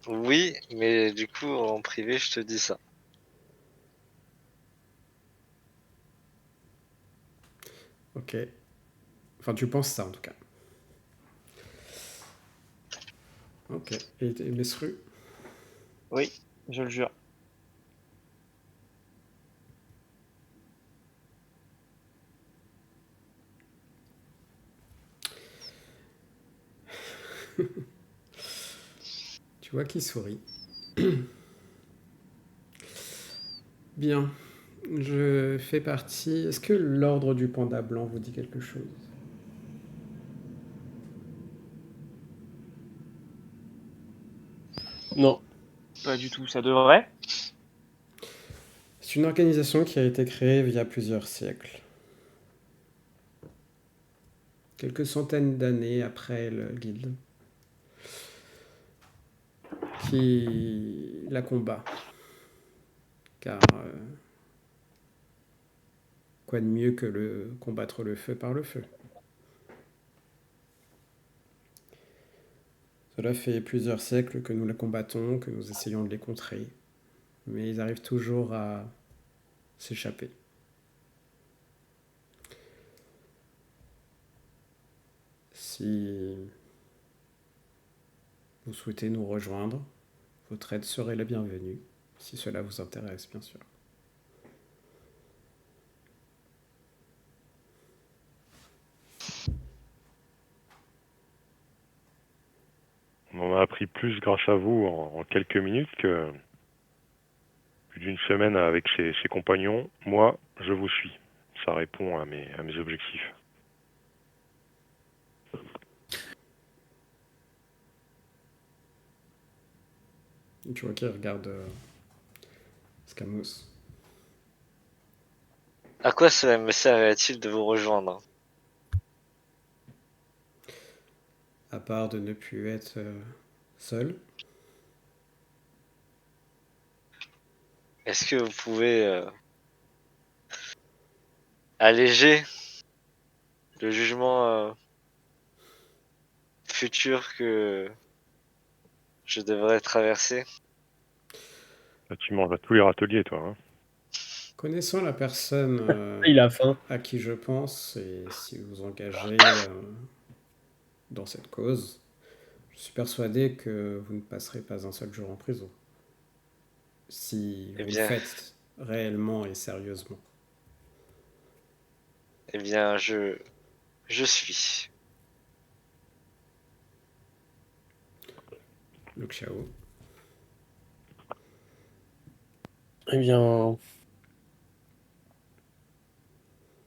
oui, mais du coup, en privé, je te dis ça. Ok. Enfin, tu penses ça en tout cas. Ok. Et Mesru? Oui, je le jure. Tu vois qui sourit. Bien. Je fais partie. Est-ce que l'ordre du panda blanc vous dit quelque chose? Non. Pas du tout, ça devrait. C'est une organisation qui a été créée il y a plusieurs siècles. Quelques centaines d'années après le guild. Qui la combat. Car quoi de mieux que combattre le feu par le feu? Cela fait plusieurs siècles que nous la combattons, que nous essayons de les contrer. Mais ils arrivent toujours à s'échapper. Si vous souhaitez nous rejoindre, votre aide serait la bienvenue, si cela vous intéresse, bien sûr. On en a appris plus grâce à vous en quelques minutes que plus d'une semaine avec ses compagnons. Moi, je vous suis. Ça répond à mes objectifs. Et tu vois qu'il regarde Scamos. À quoi cela me servirait-il de vous rejoindre? À part de ne plus être seul, Est-ce que vous pouvez alléger le jugement futur que je devrais traverser? Là, tu manges à tous les râteliers, toi. Hein. connaissant la personne Il a faim. à qui je pense, et si vous engagez dans cette cause, je suis persuadé que vous ne passerez pas un seul jour en prison. Si Eh vous le bien, faites réellement et sérieusement. eh bien, je suis. Luke Xiao. Eh bien,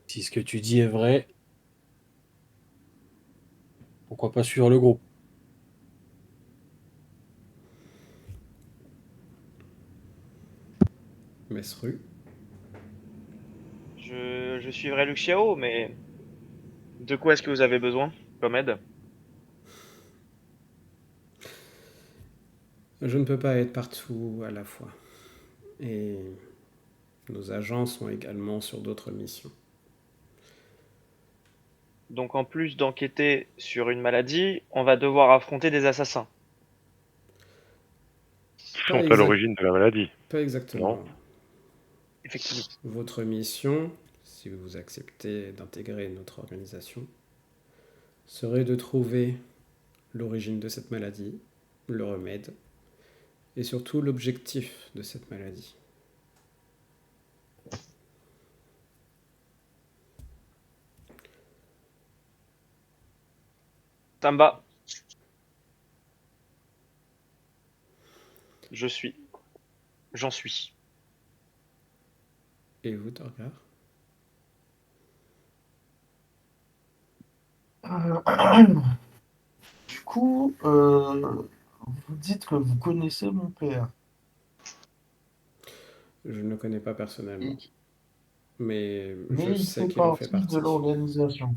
si ce que tu dis est vrai, pourquoi pas suivre le groupe? Mesru. Je suivrai Luxiao, mais de quoi est-ce que vous avez besoin comme aide? Je ne peux pas être partout à la fois. Et nos agents sont également sur d'autres missions. Donc en plus d'enquêter sur une maladie, on va devoir affronter des assassins. Qui Pas, sont à l'origine de la maladie, pas non? exactement. Effectivement. Votre mission, si vous acceptez d'intégrer notre organisation, serait de trouver l'origine de cette maladie, le remède, et surtout l'objectif de cette maladie. Tamba, je suis. J'en suis. Et vous, Torgar? coup, vous dites que vous connaissez mon père. Je ne le connais pas personnellement, Et- mais je mais il sais fait qu'il en fait partie de partie. l'organisation.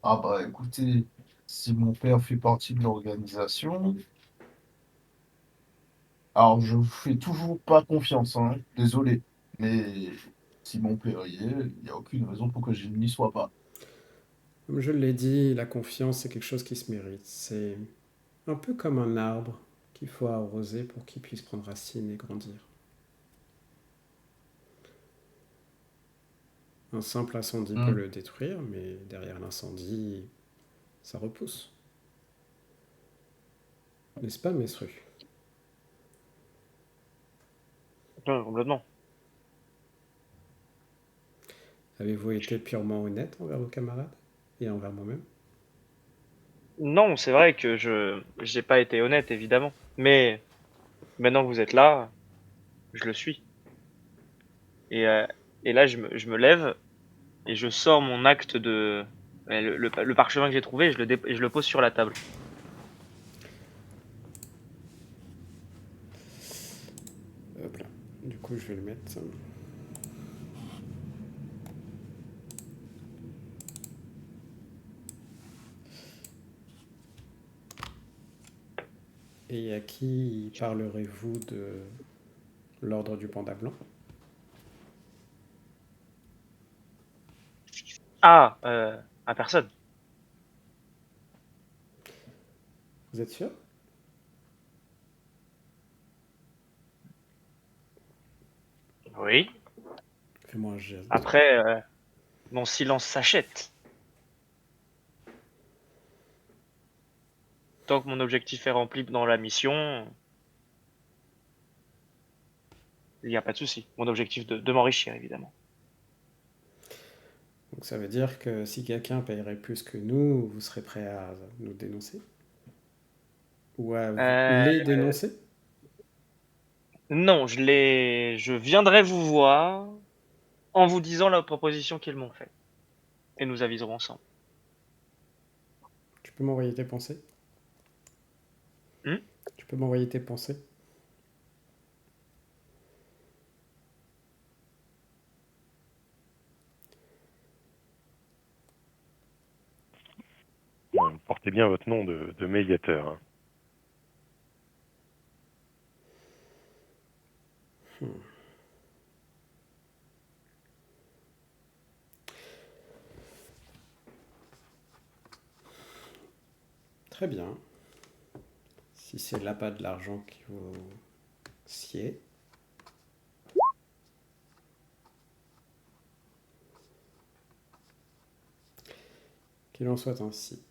Ah bah écoutez, si mon père fait partie de l'organisation, alors je vous fais toujours pas confiance, hein, désolé. Mais si mon père y est, il n'y a aucune raison pour que je n'y sois pas. Comme je l'ai dit, la confiance, c'est quelque chose qui se mérite. C'est un peu comme un arbre qu'il faut arroser pour qu'il puisse prendre racine et grandir. Un simple incendie peut Hmm. le détruire, mais derrière l'incendie, ça repousse. N'est-ce pas, Mesru? Ouais, complètement. Avez-vous été purement honnête envers vos camarades et envers moi-même? Non, c'est vrai que je j'ai pas été honnête, évidemment. Mais maintenant que vous êtes là, je le suis. Et, euh, et là, je me lève et je sors mon acte de... le parchemin que j'ai trouvé et et je le pose sur la table. Hop là. Du coup, je vais le mettre. Et à qui parlerez-vous de l'ordre du panda blanc? Ah, à personne. Vous êtes sûr? Oui. Fais-moi un geste. Après, mon silence s'achète. Tant que mon objectif est rempli dans la mission, il n'y a pas de souci. Mon objectif de m'enrichir, évidemment. Donc ça veut dire que si quelqu'un payerait plus que nous, vous serez prêt à nous dénoncer? Ou à Euh, les dénoncer? non, je viendrai vous voir en vous disant la proposition qu'ils m'ont faite. Et nous aviserons ensemble. Tu peux m'envoyer tes pensées? Hmm. Tu peux m'envoyer tes pensées? Portez bien votre nom de médiateur. Hein. Très bien. Si c'est là-bas de l'argent qui vous sied. Qu'il en soit ainsi.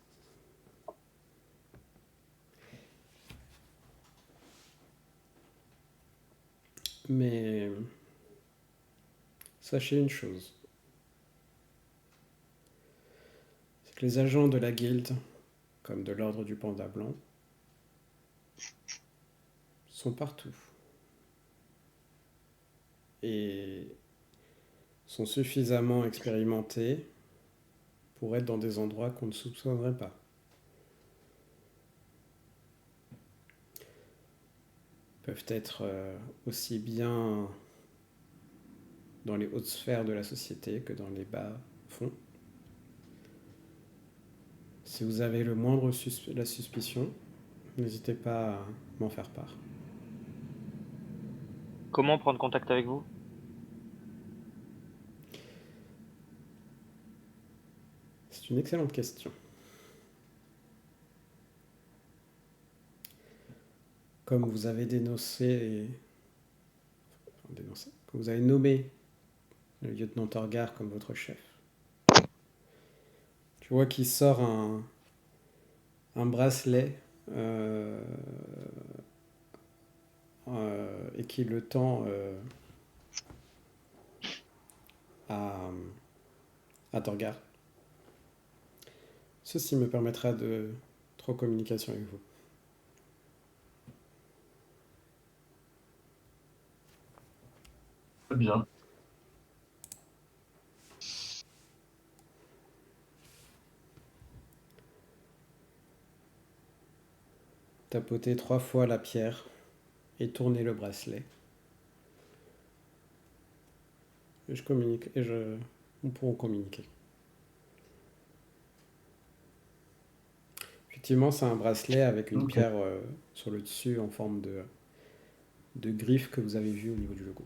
Mais sachez une chose. C'est que les agents de la guilde, comme de l'ordre du panda blanc, sont partout. Et sont suffisamment expérimentés pour être dans des endroits qu'on ne soupçonnerait pas. Peuvent être aussi bien dans les hautes sphères de la société que dans les bas fonds. Si vous avez le moindre la suspicion, n'hésitez pas à m'en faire part. Comment prendre contact avec vous? C'est une excellente question. Comme vous avez comme vous avez nommé le lieutenant Torgar comme votre chef, tu vois qu'il sort un bracelet et qui le tend à, à Torgar. Ceci me permettra de trop communication avec vous. Très bien. tapoter 3 fois la pierre et tourner le bracelet. Et je communique et nous pourrons communiquer. Effectivement, c'est un bracelet avec une Ok. pierre sur le dessus en forme de griffe que vous avez vu au niveau du logo.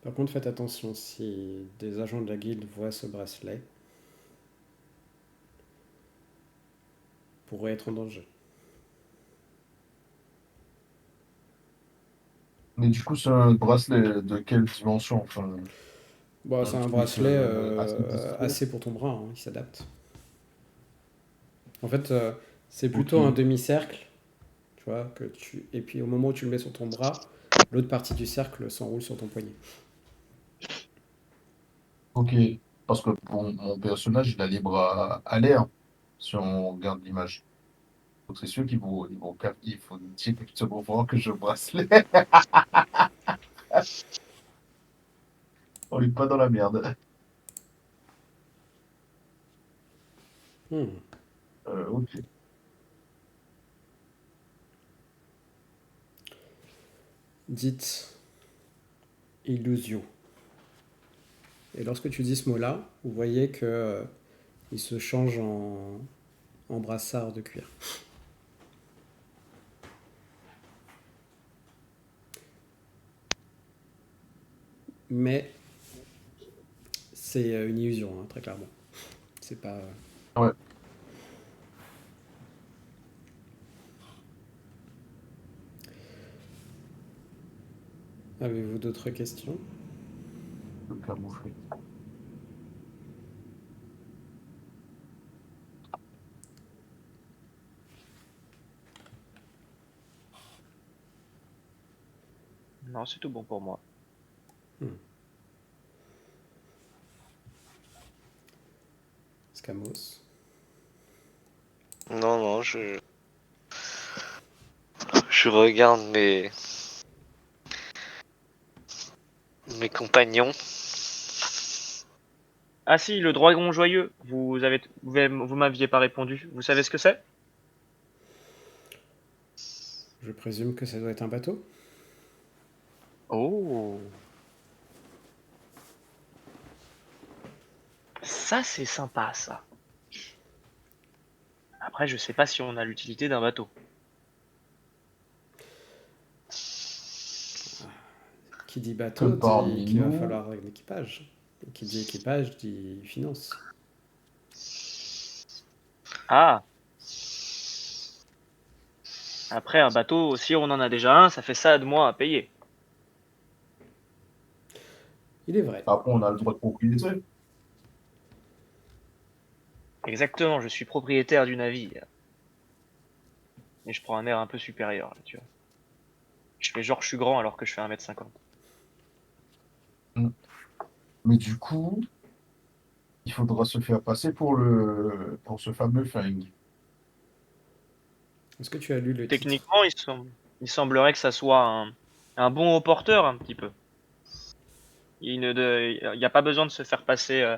Par contre, faites attention, si des agents de la guilde voient ce bracelet, pourraient être en danger. Mais du coup, c'est un bracelet de quelle dimension? Enfin, Bon, c'est un un truc bracelet assez discret. assez pour ton bras, hein, il s'adapte. En fait, c'est Ok. plutôt un demi-cercle, tu vois, et puis au moment où tu le mets sur ton bras, l'autre partie du cercle s'enroule sur ton poignet. Ok. Parce que mon personnage, il a les bras à l'air, si on regarde l'image. Donc c'est sûr il faut directement voir que je bracelet. On n'est pas dans la merde. Hmm. Ok. Dites illusion. Et lorsque tu dis ce mot-là, vous voyez que il se change en brassard de cuir. Mais c'est une illusion, hein, très clairement. C'est pas. Ouais. Avez-vous d'autres questions? Le camoufler. Non, c'est tout bon pour moi. Scamos. Non, non, je regarde mes compagnons. Ah si, le dragon joyeux, vous m'aviez pas répondu. Vous savez ce que c'est? Je présume que ça doit être un bateau. Oh, ça c'est sympa ça. Après, je sais pas si on a l'utilité d'un bateau. Qui dit Que bateau dit parmi qu'il va nous, falloir un équipage. Et qui dit équipage dit finance. Ah, après un bateau, si on en a déjà un, ça fait ça de moins à payer. Il est vrai. après, on a le droit de propriété. Exactement, je suis propriétaire du navire. Et je prends un air un peu supérieur là, tu vois. Je fais genre je suis grand alors que je fais 1,50 m. Mm. Mais du coup, il faudra se faire passer pour ce fameux Fang. Est-ce que tu as lu le titre? Techniquement, il semblerait que ça soit un bon haut porteur un petit peu. Il n'y a pas besoin de se faire passer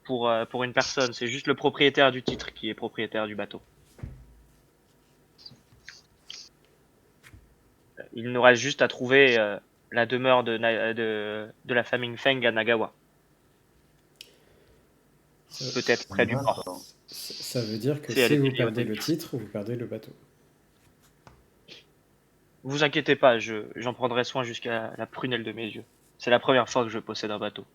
pour une personne. C'est juste le propriétaire du titre qui est propriétaire du bateau. Il nous reste juste à trouver la demeure de la famille Feng à Nagawa. Ça, Peut-être près du port. D'accord. ça veut dire que Si elle si était vous liée au perdez le début. titre, vous perdez le bateau. Vous inquiétez pas, j'en prendrai soin jusqu'à la prunelle de mes yeux. C'est la première fois que je possède un bateau.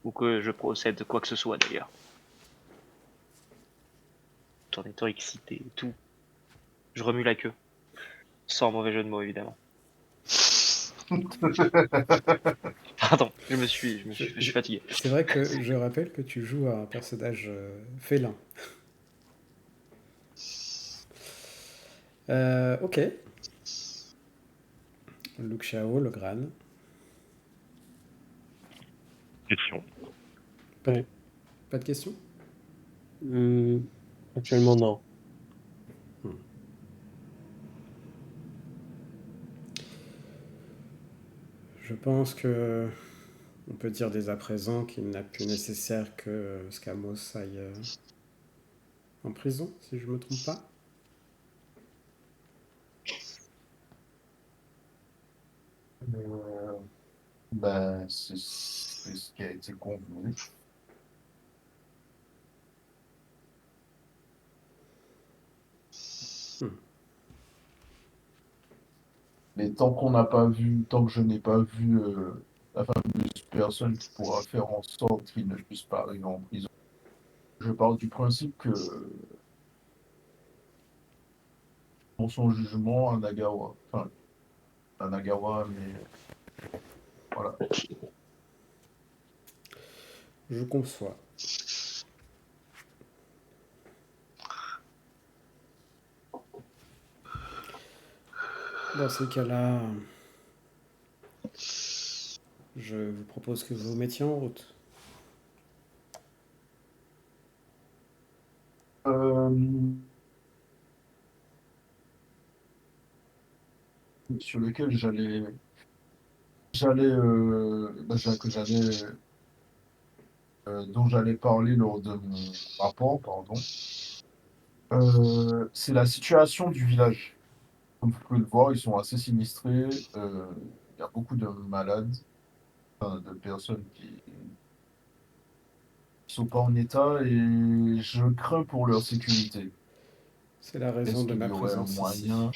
Ou que je possède quoi que ce soit d'ailleurs. Tout en étant excité et tout. Je remue la queue. Sans mauvais jeu de mots évidemment. Pardon, je suis fatigué. C'est vrai que je rappelle que tu joues à un personnage félin. Ok. Luke Xiao, le Gran. Question. Ouais. Pas de questions? Actuellement, non. Je pense que On peut dire dès à présent qu'il n'a plus nécessaire que Scamos aille en prison, si je ne me trompe pas. C'est ce qui a été convenu. Mais tant que je n'ai pas vu la fameuse personne qui pourra faire en sorte qu'il ne puisse pas arriver en prison, je pars du principe que pour son jugement, Anagawa, mais voilà. Je conçois. Dans ces cas-là, je vous propose que vous vous mettiez en route. Sur lequel dont j'allais parler lors de mon rapport, pardon. C'est la situation du village. Comme vous pouvez le voir, ils sont assez sinistrés. Il y a beaucoup de malades, enfin, de personnes qui sont pas en état et je crains pour leur sécurité. C'est la raison Est-ce de qu'il ma y aurait un présence ici. moyen?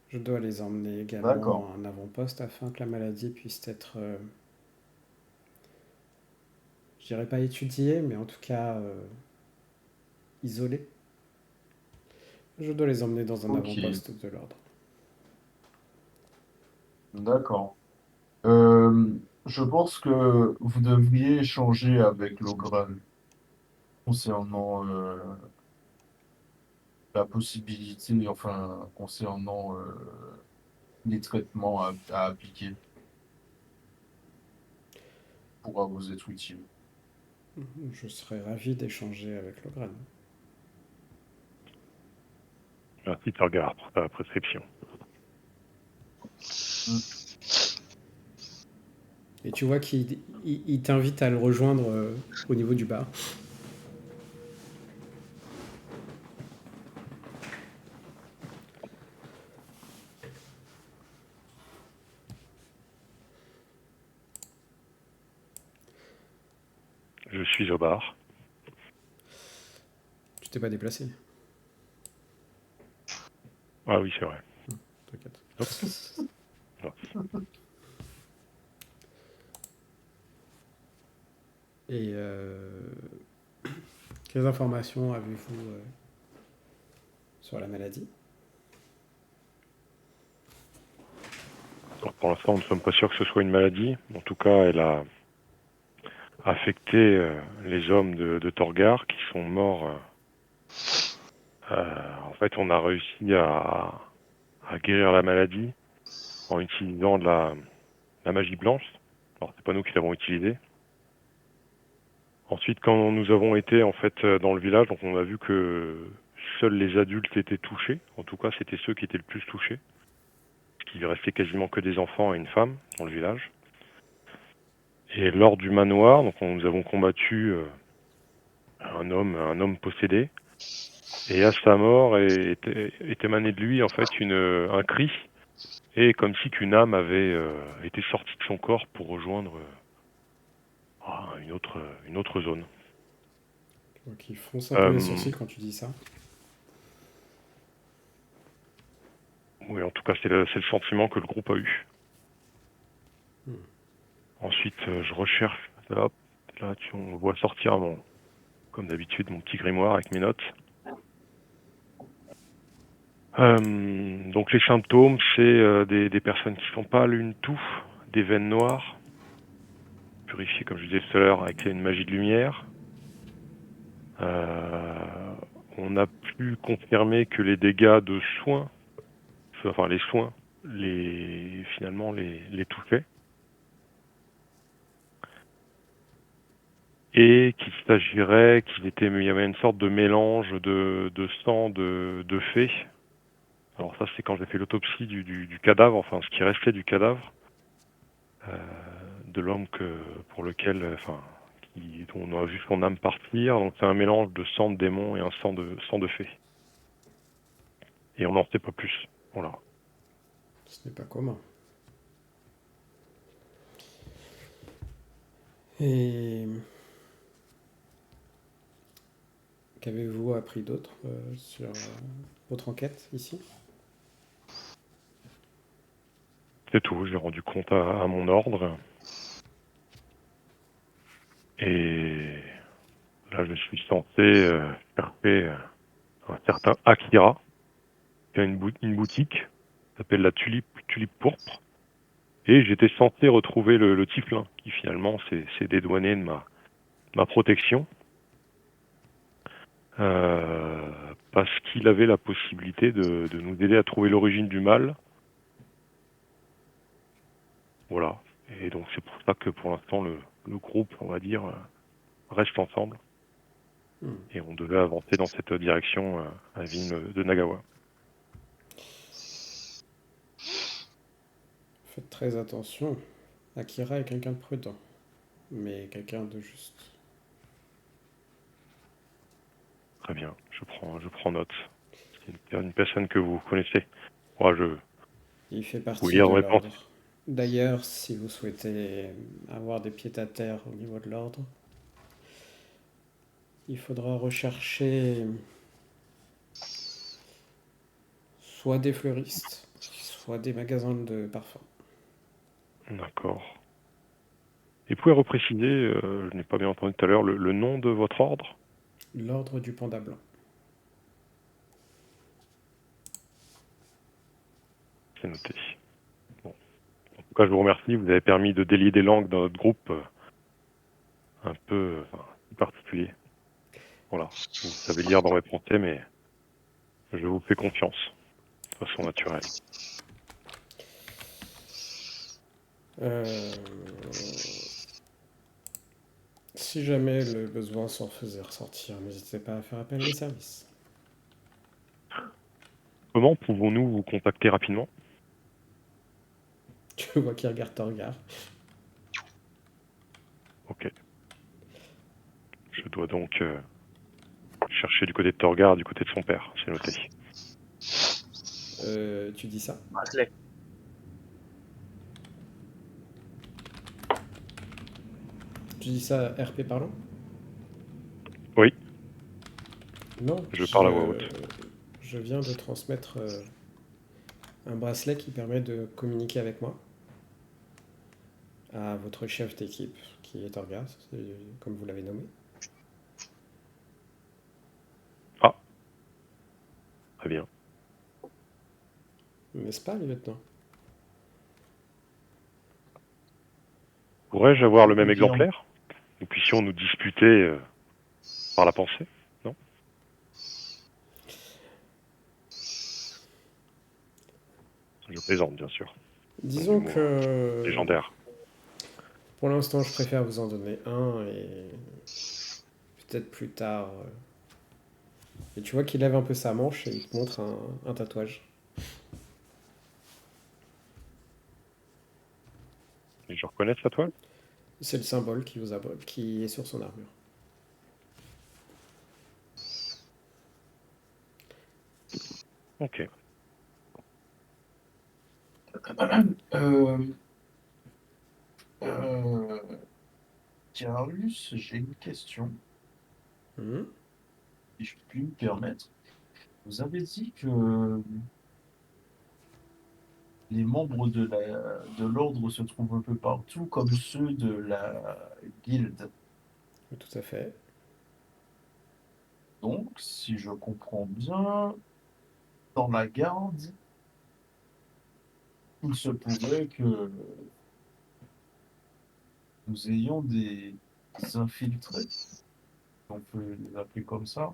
Je dois les emmener également D'accord. à un avant-poste afin que la maladie puisse être, je dirais pas étudiée, mais en tout cas isolée. Je dois les emmener dans un Ok, avant-poste de l'ordre. d'accord. Je pense que vous devriez échanger avec Logran concernant la possibilité, enfin, concernant les traitements à appliquer pourra vous être utile. Je serais ravi d'échanger avec Logran. Merci de regard pour ta prescription. Et tu vois qu'il t'invite à le rejoindre au niveau du bar. Je suis au bar. Tu t'es pas déplacé, Ah oui, c'est vrai. t'inquiète. Et quelles informations avez-vous sur la maladie? Donc, pour l'instant, nous ne sommes pas sûrs que ce soit une maladie. En tout cas, elle a affecté les hommes de Torgar qui sont morts. En fait, on a réussi à guérir la maladie en utilisant de la magie blanche. Alors, c'est pas nous qui l'avons utilisée. Ensuite, quand nous avons été en fait dans le village, donc on a vu que seuls les adultes étaient touchés. En tout cas, c'était ceux qui étaient le plus touchés. Il restait quasiment que des enfants et une femme dans le village. Et lors du manoir, donc nous avons combattu un homme possédé. Et à sa mort était émané de lui en fait un cri, et comme si qu'une âme avait été sortie de son corps pour rejoindre une autre zone. Tu vois qu'il fronce un peu les sourcils quand tu dis ça. Oui, en tout cas, c'est le sentiment que le groupe a eu. Ensuite, je recherche. Hop, là, on voit sortir comme d'habitude, mon petit grimoire avec mes notes. Donc les symptômes, c'est des personnes qui sont pâles, une toux, des veines noires, purifiées comme je disais tout à l'heure avec une magie de lumière. On a pu confirmer que les dégâts de soins, enfin les soins, finalement les touchaient. Et il y avait une sorte de mélange de sang de fée. Alors ça, c'est quand j'ai fait l'autopsie du cadavre, enfin ce qui restait du cadavre. de l'homme pour lequel, dont on a vu son âme partir. Donc c'est un mélange de sang de démon et un sang de fée. Et on n'en sait pas plus. Voilà. Ce n'est pas commun. Et qu'avez-vous appris d'autre sur votre enquête ici? C'est tout. J'ai rendu compte à mon ordre. Et là, je suis censé chercher un certain Akira, qui a une boutique, qui s'appelle la Tulipe Pourpre. Et j'étais censé retrouver le Tiflin, qui finalement s'est dédouané de ma protection. Parce qu'il avait la possibilité de nous aider à trouver l'origine du mal. Voilà. Et donc c'est pour ça que pour l'instant le groupe, on va dire, reste ensemble. Et on devait avancer dans cette direction à la ville de Nagawa. Faites très attention. Akira est quelqu'un de prudent, mais quelqu'un de juste. Très bien, je prends note. C'est une personne que vous connaissez. Moi, Il fait partie Oui, de en réponse. l'ordre. D'ailleurs, si vous souhaitez avoir des pieds-à-terre au niveau de l'ordre, il faudra rechercher soit des fleuristes, soit des magasins de parfums. D'accord. Et vous pouvez repréciser, je n'ai pas bien entendu tout à l'heure, le nom de votre ordre? L'ordre du panda blanc. C'est noté. Bon. En tout cas, je vous remercie. Vous avez permis de délier des langues dans notre groupe un peu particulier. Voilà. Vous savez lire dans mes pensées, mais je vous fais confiance de façon naturelle. Si jamais le besoin s'en faisait ressortir, n'hésitez pas à faire appel à mes services. Comment pouvons-nous vous contacter rapidement? Tu vois qu'il regarde ton regard. Ok. Je dois donc chercher du côté de Torgar, du côté de son père. C'est noté. Tu dis ça? Bracelet. Tu dis ça RP parlant? Oui. Non. Je parle à voix haute. Je viens de transmettre un bracelet qui permet de communiquer avec moi à votre chef d'équipe, qui est Torgar, comme vous l'avez nommé. Ah. Très bien. N'est-ce pas, lieutenant? Pourrais-je avoir le même Bien. exemplaire? Nous puissions nous disputer par la pensée, non? Je plaisante, bien sûr. Disons que Légendaire. pour l'instant, je préfère vous en donner un et peut-être plus tard. Et tu vois qu'il lève un peu sa manche et il te montre un tatouage. Et je reconnais sa toile? C'est le symbole qui est sur son armure. Ok. Carlus, j'ai une question, Mhm. si je puis me permettre. Vous avez dit que les membres de l'ordre se trouvent un peu partout, comme ceux de la guilde. Tout à fait. Donc, si je comprends bien, dans la garde, il se pourrait que nous ayons des infiltrés, on peut les appeler comme ça.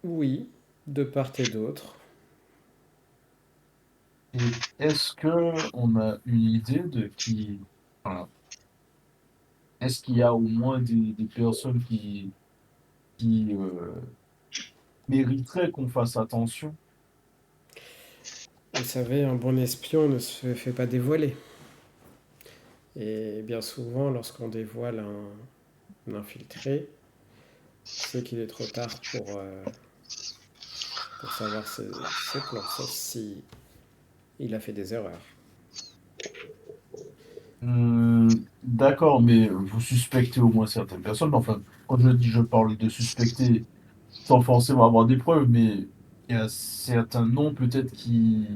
Oui, de part et d'autre. Et est-ce que on a une idée de qui, enfin, est-ce qu'il y a au moins des personnes qui mériteraient qu'on fasse attention? Vous savez, un bon espion ne se fait pas dévoiler. Et bien souvent, lorsqu'on dévoile un infiltré, c'est qu'il est trop tard pour savoir ses plans, sauf si il a fait des erreurs. D'accord, mais vous suspectez au moins certaines personnes. Enfin, quand je dis je parle de suspecter sans forcément avoir des preuves, mais il y a certains noms peut-être qui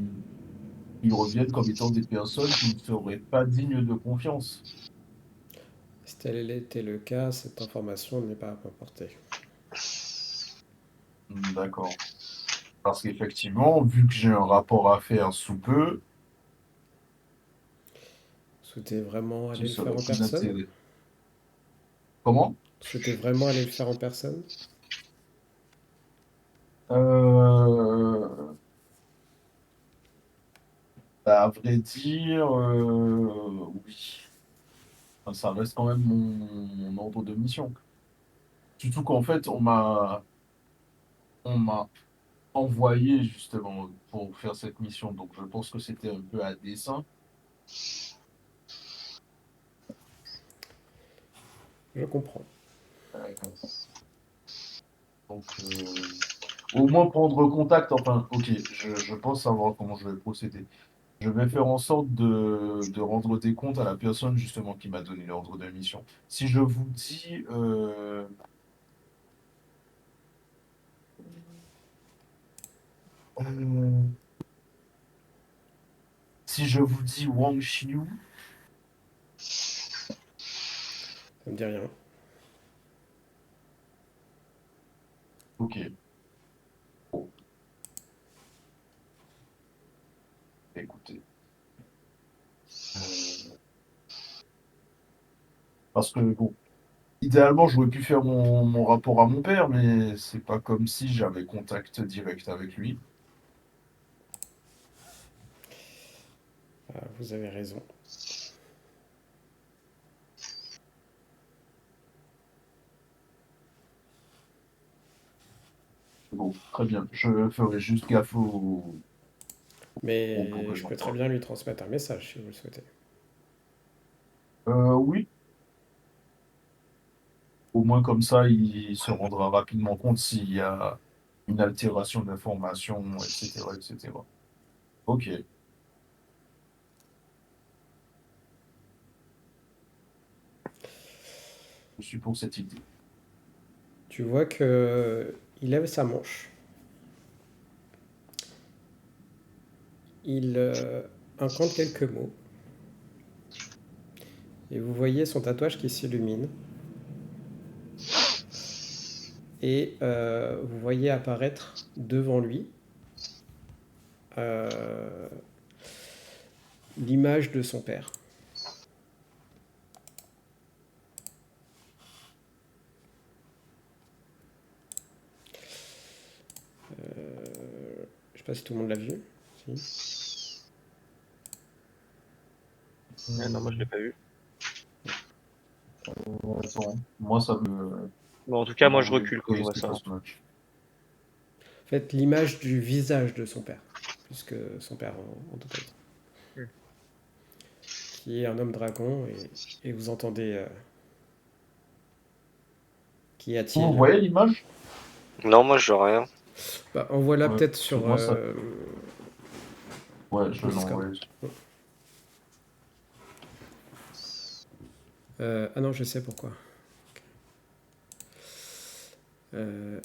reviennent comme étant des personnes qui ne seraient pas dignes de confiance. Si tel était le cas, cette information n'est pas à m'apporter. D'accord. Parce qu'effectivement, vu que j'ai un rapport à faire sous peu, Vous souhaitez vraiment ce aller le faire serait en plus personne? d'intérêt. Comment? Vous souhaitez vraiment aller le faire en personne? Euh, à vrai dire, oui. Enfin, ça reste quand même mon ordre de mission. Surtout qu'en fait, on m'a envoyé justement pour faire cette mission. Donc je pense que c'était un peu à dessein. Je comprends. Donc au moins prendre contact. Enfin, ok, je pense savoir comment je vais procéder. Je vais faire en sorte de rendre des comptes à la personne justement qui m'a donné l'ordre de mission. Si je vous dis, euh, si je vous dis Wang Xiu, Ça me dit rien. ok. Bon, écoutez. Euh, parce que bon, idéalement, j'aurais pu faire mon rapport à mon père, mais c'est pas comme si j'avais contact direct avec lui. Ah, vous avez raison. Bon, très bien. Je ferai juste gaffe aux propos Mais que je peux très j'entends. bien lui transmettre un message si vous le souhaitez. Oui, au moins comme ça, il se rendra rapidement compte s'il y a une altération d'information, etc., etc. Ok, je suis pour cette idée. Tu vois que il lève sa manche. Il incante quelques mots. Et vous voyez son tatouage qui s'illumine. Et vous voyez apparaître devant lui euh, l'image de son père. Je sais pas si tout le monde l'a vu. Si. Non, moi je l'ai pas vu. Attends, moi ça me... Bon, en tout cas, moi je recule quand je Oui, vois c'est ça. pas ce match. En fait, l'image du visage de son père, puisque son père en totalité, Hmm. qui est un homme dragon, et vous entendez Qu'y Vous a-t-il? voyez l'image? Non, moi je vois rien. Bah, envoie-la Ouais, peut-être parce que sur moi ça... Ouais, je Discord. l'envoie. Ah non, je sais pourquoi.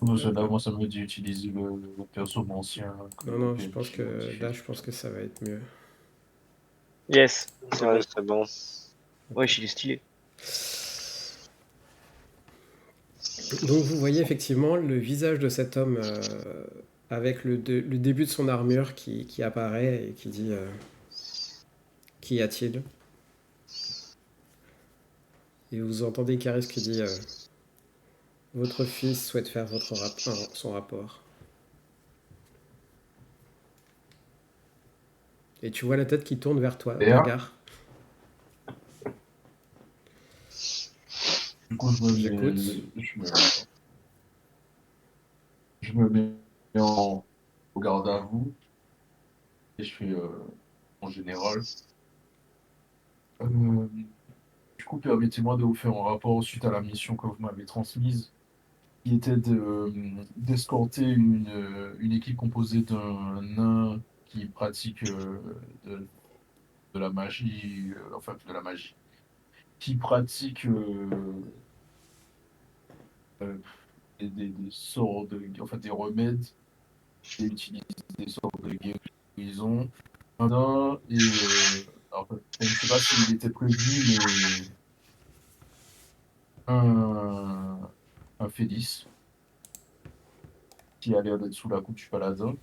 Parce que Hop, là, hop. moi ça me dit utiliser le perso ancien. Non, non, je Ok, pense je l'ai que modifié. là, je pense que ça va être mieux. Yes, c'est Ouais, bon. c'est bon. Ouais, il est stylé. Donc vous voyez effectivement le visage de cet homme avec le début de son armure qui apparaît et qui dit Qu'y a-t-il? Et vous entendez Caris qui dit Votre fils souhaite faire son rapport. Et tu vois la tête qui tourne vers toi, Et là, Dagar. du coup, je me J'écoute. mets, je me mets en garde à vous. et je fais en général. Euh, du coup, permettez-moi de vous faire un rapport suite à la mission que vous m'avez transmise, qui était d'escorter une équipe composée d'un nain qui pratique de, de la magie, enfin de la magie, qui pratique euh, des sorts enfin des remèdes et utilise des sorts de guérison. Un nain et alors, je ne sais pas s'il était prévenu, mais un, un Félix qui a l'air d'être sous la coupe du paladin.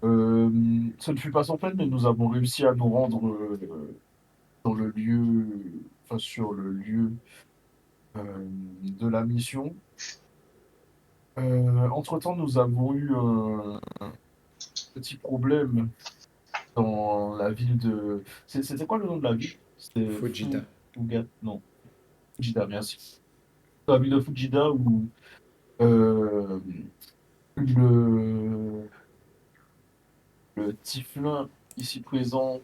Ça ne fut pas sans peine, mais nous avons réussi à nous rendre dans le lieu, enfin sur le lieu de la mission. Entre-temps, nous avons eu un petit problème dans la ville de. C'était quoi le nom de la ville? C'était Fujita. Non, Fujita, merci. Dans la ville de Fujita où euh, le, le Tiflin ici présent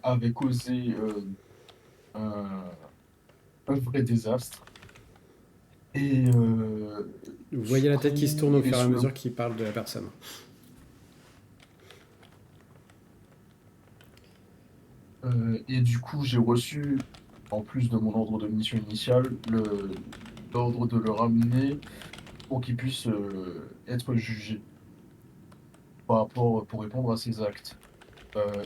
avait causé un, un vrai désastre. Et Vous du voyez la tête qui se tourne coup, au et fur et à sous le mesure qu'il parle de la personne. Et du coup, j'ai reçu, en plus de mon ordre de mission initiale, l'ordre de le ramener pour qu'il puisse être jugé pour répondre à ses actes.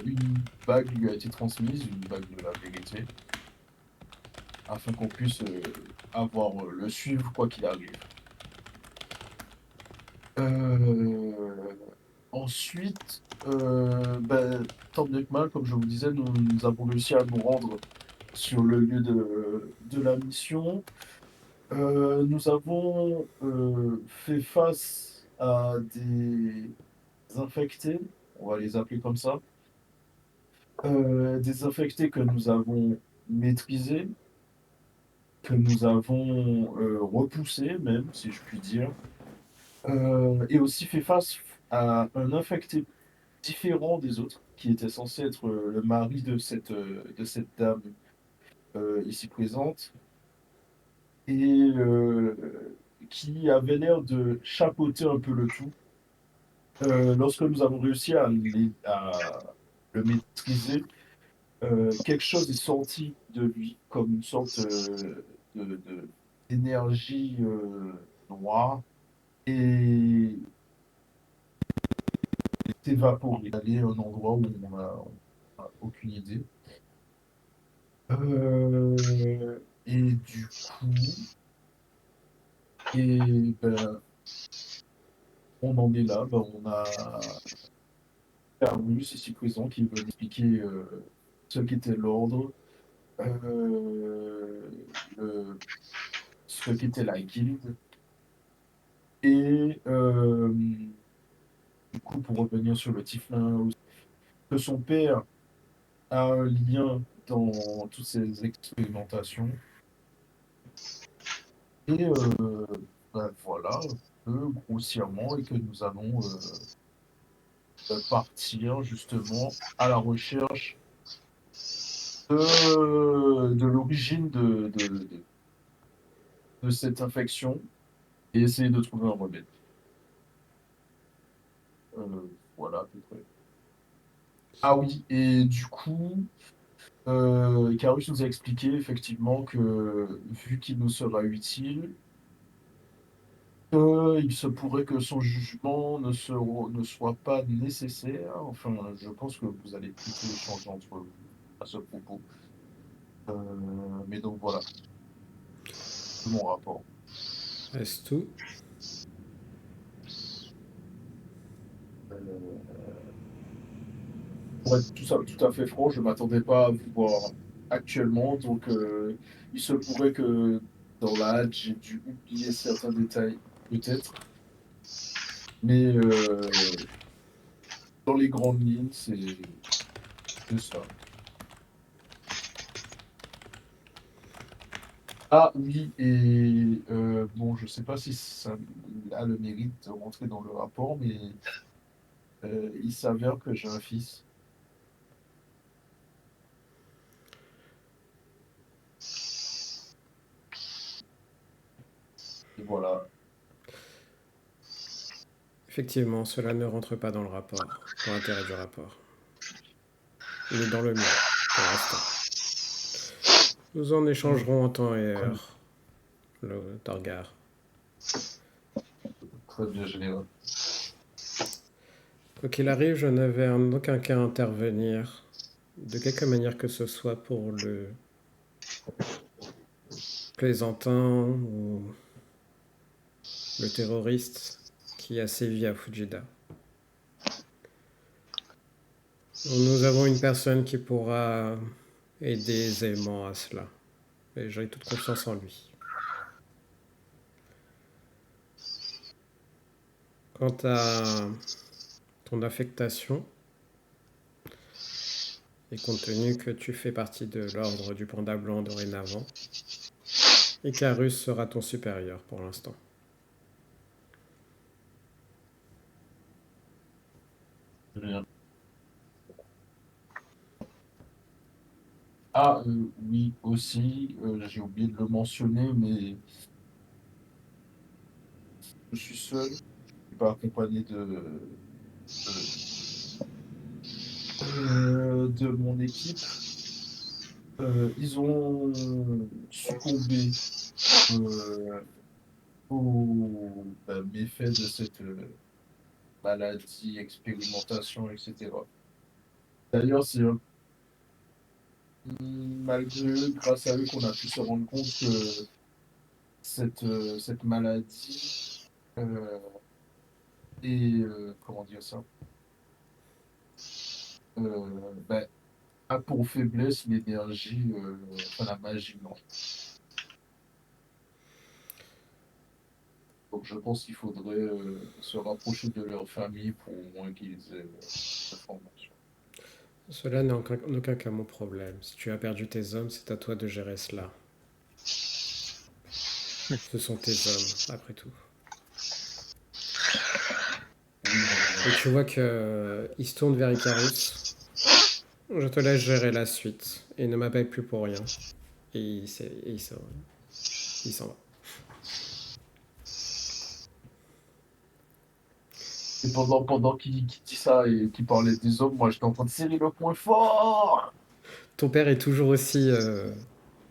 Une bague lui a été transmise, une bague de la vérité, afin qu'on puisse le suivre quoi qu'il arrive. Euh, Ensuite, tant bien que mal, comme je vous disais, nous avons réussi à nous rendre sur le lieu de la mission. Nous avons fait face à des infectés, on va les appeler comme ça, des infectés que nous avons maîtrisés, que nous avons repoussés même, si je puis dire, et aussi fait face à un infecté différent des autres, qui était censé être le mari de cette dame ici présente, et qui avait l'air de chapeauter un peu le tout. Lorsque nous avons réussi à le maîtriser, quelque chose est sorti de lui, comme une sorte d'énergie noire, et est évaporé, aller à un endroit où on a aucune idée. Et du coup, on en est là. Ben, on a Carmus ici présent qui veut expliquer ce qu'était l'ordre, euh, le- ce qu'était la guilde. Et du coup, pour revenir sur le Tiflin, que son père a un lien dans toutes ces expérimentations. Et voilà, un peu grossièrement, et que nous allons partir justement à la recherche de l'origine de cette infection et essayer de trouver un remède. Voilà à peu près. Ah oui, et du coup, Carus nous a expliqué effectivement que vu qu'il nous sera utile, il se pourrait que son jugement ne soit pas nécessaire. Enfin, je pense que vous allez plutôt échanger entre vous à ce propos. Mais donc voilà, mon rapport. Est-ce tout? Euh, pour être tout à fait franc, je ne m'attendais pas à vous voir actuellement. Donc, il se pourrait que dans la hâte, j'ai dû oublier certains détails, peut-être. Mais dans les grandes lignes, c'est ça. Ah oui, et bon, je ne sais pas si ça a le mérite de rentrer dans le rapport, mais Il s'avère que j'ai un fils. Et voilà. Effectivement, cela ne rentre pas dans le rapport, dans l'intérêt du rapport. Il est dans le mien, pour l'instant. Nous en échangerons en temps et heure, le Torgar. Très bien, général. Quoi qu'il arrive, je n'avais en aucun cas à intervenir, de quelque manière que ce soit, pour le plaisantin ou le terroriste qui a sévi à Fujida. Nous avons une personne qui pourra aider aisément à cela, et j'ai toute confiance en lui. Quant à ton affectation, et compte tenu que tu fais partie de l'ordre du Panda Blanc dorénavant, Icarus sera ton supérieur pour l'instant. Bien. Ah, oui, aussi, j'ai oublié de le mentionner, mais je suis seul, je suis pas accompagné de mon équipe. Ils ont succombé aux méfaits de cette maladie, expérimentation, etc. D'ailleurs, c'est malgré eux, grâce à eux, qu'on a pu se rendre compte que cette maladie euh, comment dire ça, ben, a pour faiblesse l'énergie, enfin la magie blanche. Donc je pense qu'il faudrait se rapprocher de leur famille pour au moins qu'ils aient l'information. Cela n'est en aucun cas mon problème. Si tu as perdu tes hommes, c'est à toi de gérer cela. Ce sont tes hommes, après tout. Oui, mon Et général. tu vois que il se tourne vers Icarus. Je te laisse gérer la suite. Et ne m'appelle plus pour rien. Et il s'en va. Et pendant qu'il dit ça et qu'il parlait des hommes, moi j'étais en train de serrer le point fort. Ton père est toujours aussi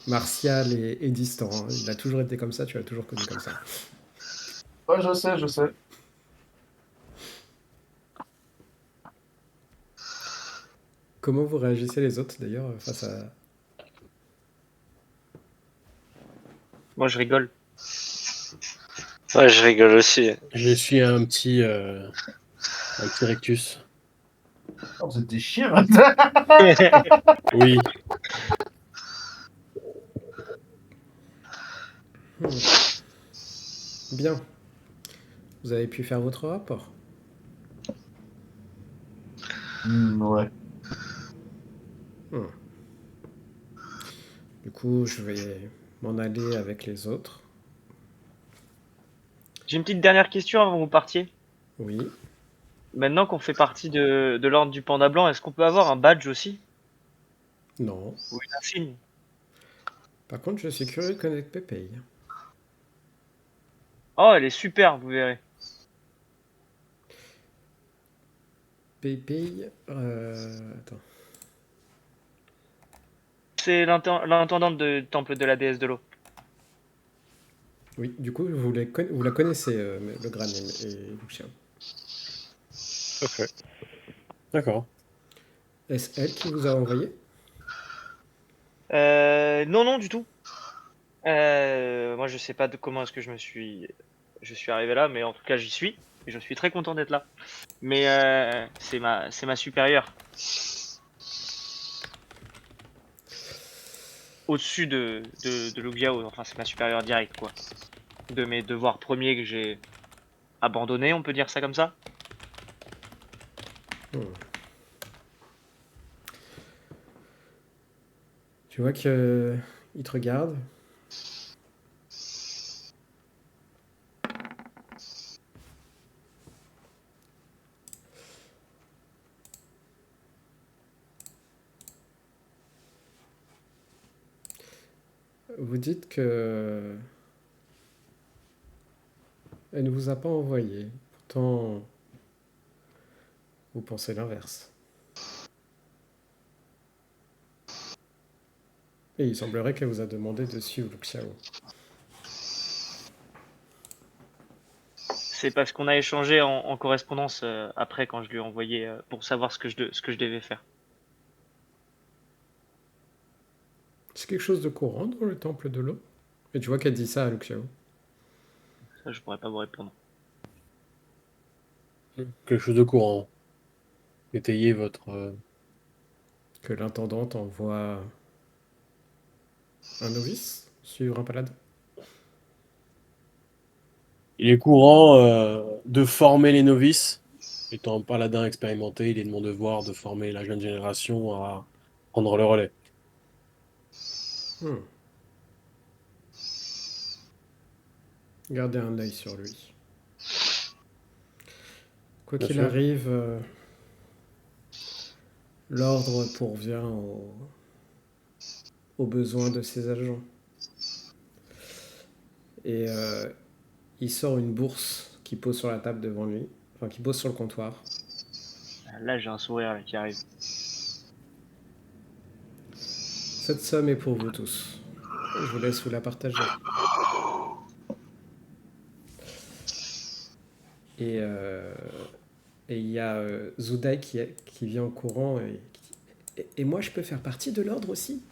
martial et distant, hein. Il a toujours été comme ça, tu l'as toujours connu comme ça. Ouais, je sais, je sais. Comment vous réagissez les autres d'ailleurs face à... Moi, je rigole. Ouais, je rigole aussi. Je suis un petit rectus. Oh, vous êtes des chiens. Oui, Bien. Vous avez pu faire votre rapport. Ouais. Hmm. Du coup, je vais m'en aller avec les autres. J'ai une petite dernière question avant que vous partiez. Oui. Maintenant qu'on fait partie de l'ordre du Panda Blanc, est-ce qu'on peut avoir un badge aussi? Non. Ou une insigne? Par contre, je suis curieux de connaître Pépé. Oh, elle est super, vous verrez. Pépé... Attends. C'est l'intendante du temple de la déesse de l'eau. Oui, du coup, vous la connaissez, le Granim et Lucien. Tout à fait. d'accord. Est-ce elle qui vous a envoyé? Non, non, du tout. Moi, je sais pas de comment est-ce que je suis arrivé là, mais en tout cas, j'y suis. Et je suis très content d'être là. Mais c'est ma supérieure. Au-dessus de Lugiao. Enfin, c'est ma supérieure directe, quoi. De mes devoirs premiers que j'ai abandonnés, on peut dire ça comme ça. Hmm. Tu vois que il te regarde. vous dites que elle ne vous a pas envoyé. Pourtant, vous pensez l'inverse. Et il semblerait qu'elle vous a demandé de suivre Lu Xiao. C'est parce qu'on a échangé en correspondance après quand je lui ai envoyé pour savoir ce que je devais faire. C'est quelque chose de courant dans le temple de l'eau. Et tu vois qu'elle dit ça à Lu Xiao. Ça, je pourrais pas vous répondre. Quelque chose de courant. Étayez votre... Que l'intendante envoie un novice suivre un paladin. Il est courant de former les novices. Étant un paladin expérimenté, il est de mon devoir de former la jeune génération à prendre le relais. Hmm. Gardez un œil sur lui. Quoi Bien qu'il sûr. arrive, l'ordre pourvient aux besoins de ses agents. Et il sort une bourse qui pose sur la table devant lui, enfin qui pose sur le comptoir. Là, j'ai un sourire là, qui arrive. Cette somme est pour vous tous. Je vous laisse vous la partager. Et il y a Zudai qui vient en courant et qui dit et moi je peux faire partie de l'ordre aussi?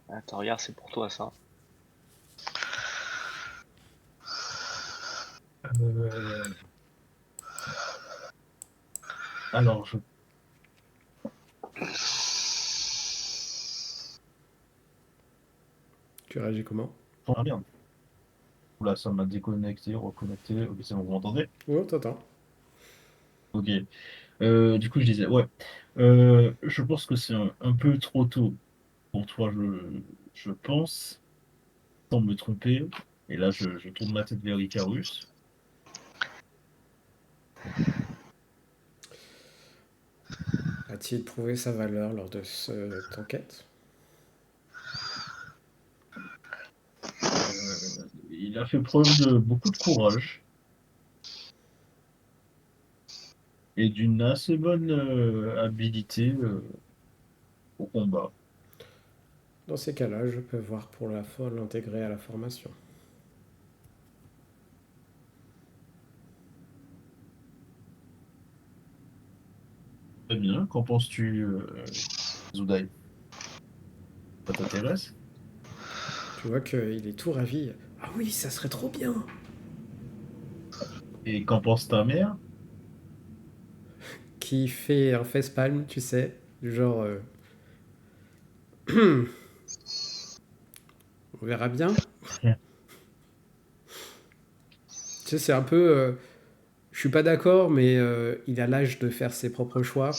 Attends, regarde, c'est pour toi ça. Euh, Alors, je Tu réagis comment? pense bien. Oula, ça m'a déconnecté, reconnecté. Ok, c'est bon, vous m'entendez? Oui, on t'entend. Ok. Du coup, je disais, ouais. Je pense que c'est un peu trop tôt pour toi, je pense, sans me tromper. Et là, je tourne ma tête vers Icarus. A-t-il prouvé sa valeur lors de cette enquête? Il a fait preuve de beaucoup de courage et d'une assez bonne habilité au combat. Dans ces cas-là, je peux voir pour l'intégrer à la formation. Très bien. Qu'en penses-tu, Zoudaï? Ça t'intéresse? Tu vois qu'il est tout ravi. Ah oui, ça serait trop bien! Et qu'en pense ta mère? Qui fait un facepalm, tu sais, du genre on verra bien. Tu sais, c'est un peu. Je suis pas d'accord, mais il a l'âge de faire ses propres choix.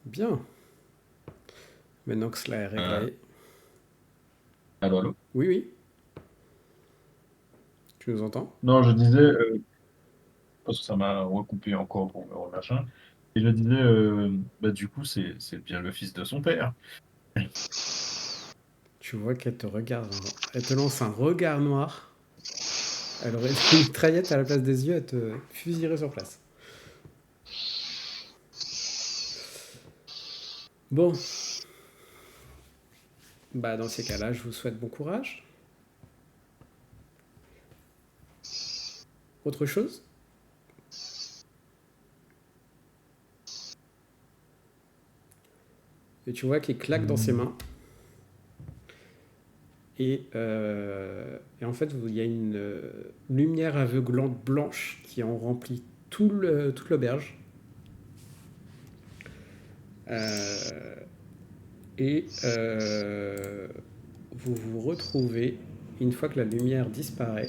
Bien. Maintenant que cela est Euh, réglé. Allô, allô? Oui, oui. Tu nous entends? Non, je disais, parce que ça m'a recoupé encore pour le machin. Et je disais, bah, du coup, c'est bien le fils de son père. Tu vois qu'elle te regarde. Elle te lance un regard noir. Elle aurait une mitraillette à la place des yeux, elle te fusillerait sur place. Bon. Bah, dans ces cas-là, je vous souhaite bon courage. Autre chose? Et tu vois qu'il claque dans ses mains. Et en fait, il y a une lumière aveuglante blanche qui en remplit toute l'auberge. Euh, et vous vous retrouvez, une fois que la lumière disparaît,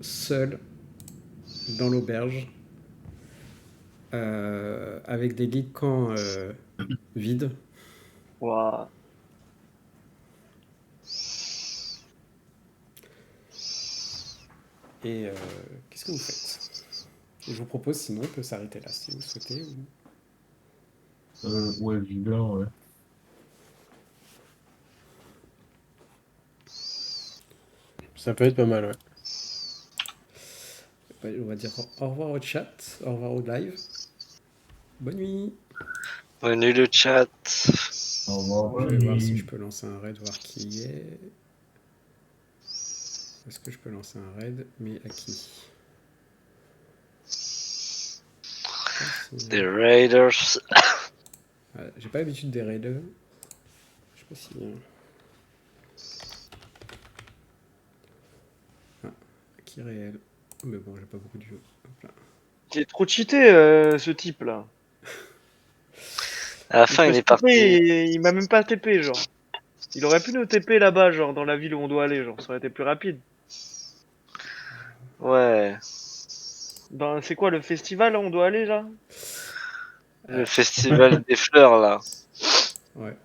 seul dans l'auberge, avec des lits de camp vides. Ouah. Et qu'est-ce que vous faites? Et je vous propose, sinon, on peut s'arrêter là si vous souhaitez. Ouais, j'ai bien, ouais. Ça peut être pas mal, ouais. On va dire au revoir au chat, au revoir au live. Bonne nuit. Bonne nuit le chat. Au revoir. Je vais voir si je peux lancer un raid, voir qui y est. Est-ce que je peux lancer un raid? Mais à qui? The Raiders. J'ai pas l'habitude des raiders. Je sais pas si. Qui réel? Mais bon, j'ai pas beaucoup de jeux. Il est trop cheaté, ce type-là. À la fin, il est parti. Il m'a même pas TP, genre. Il aurait pu nous TP là-bas, genre, dans la ville où on doit aller, genre. Ça aurait été plus rapide. Ouais. C'est quoi, le festival, là, on doit aller, là? Le festival des fleurs, là. Ouais.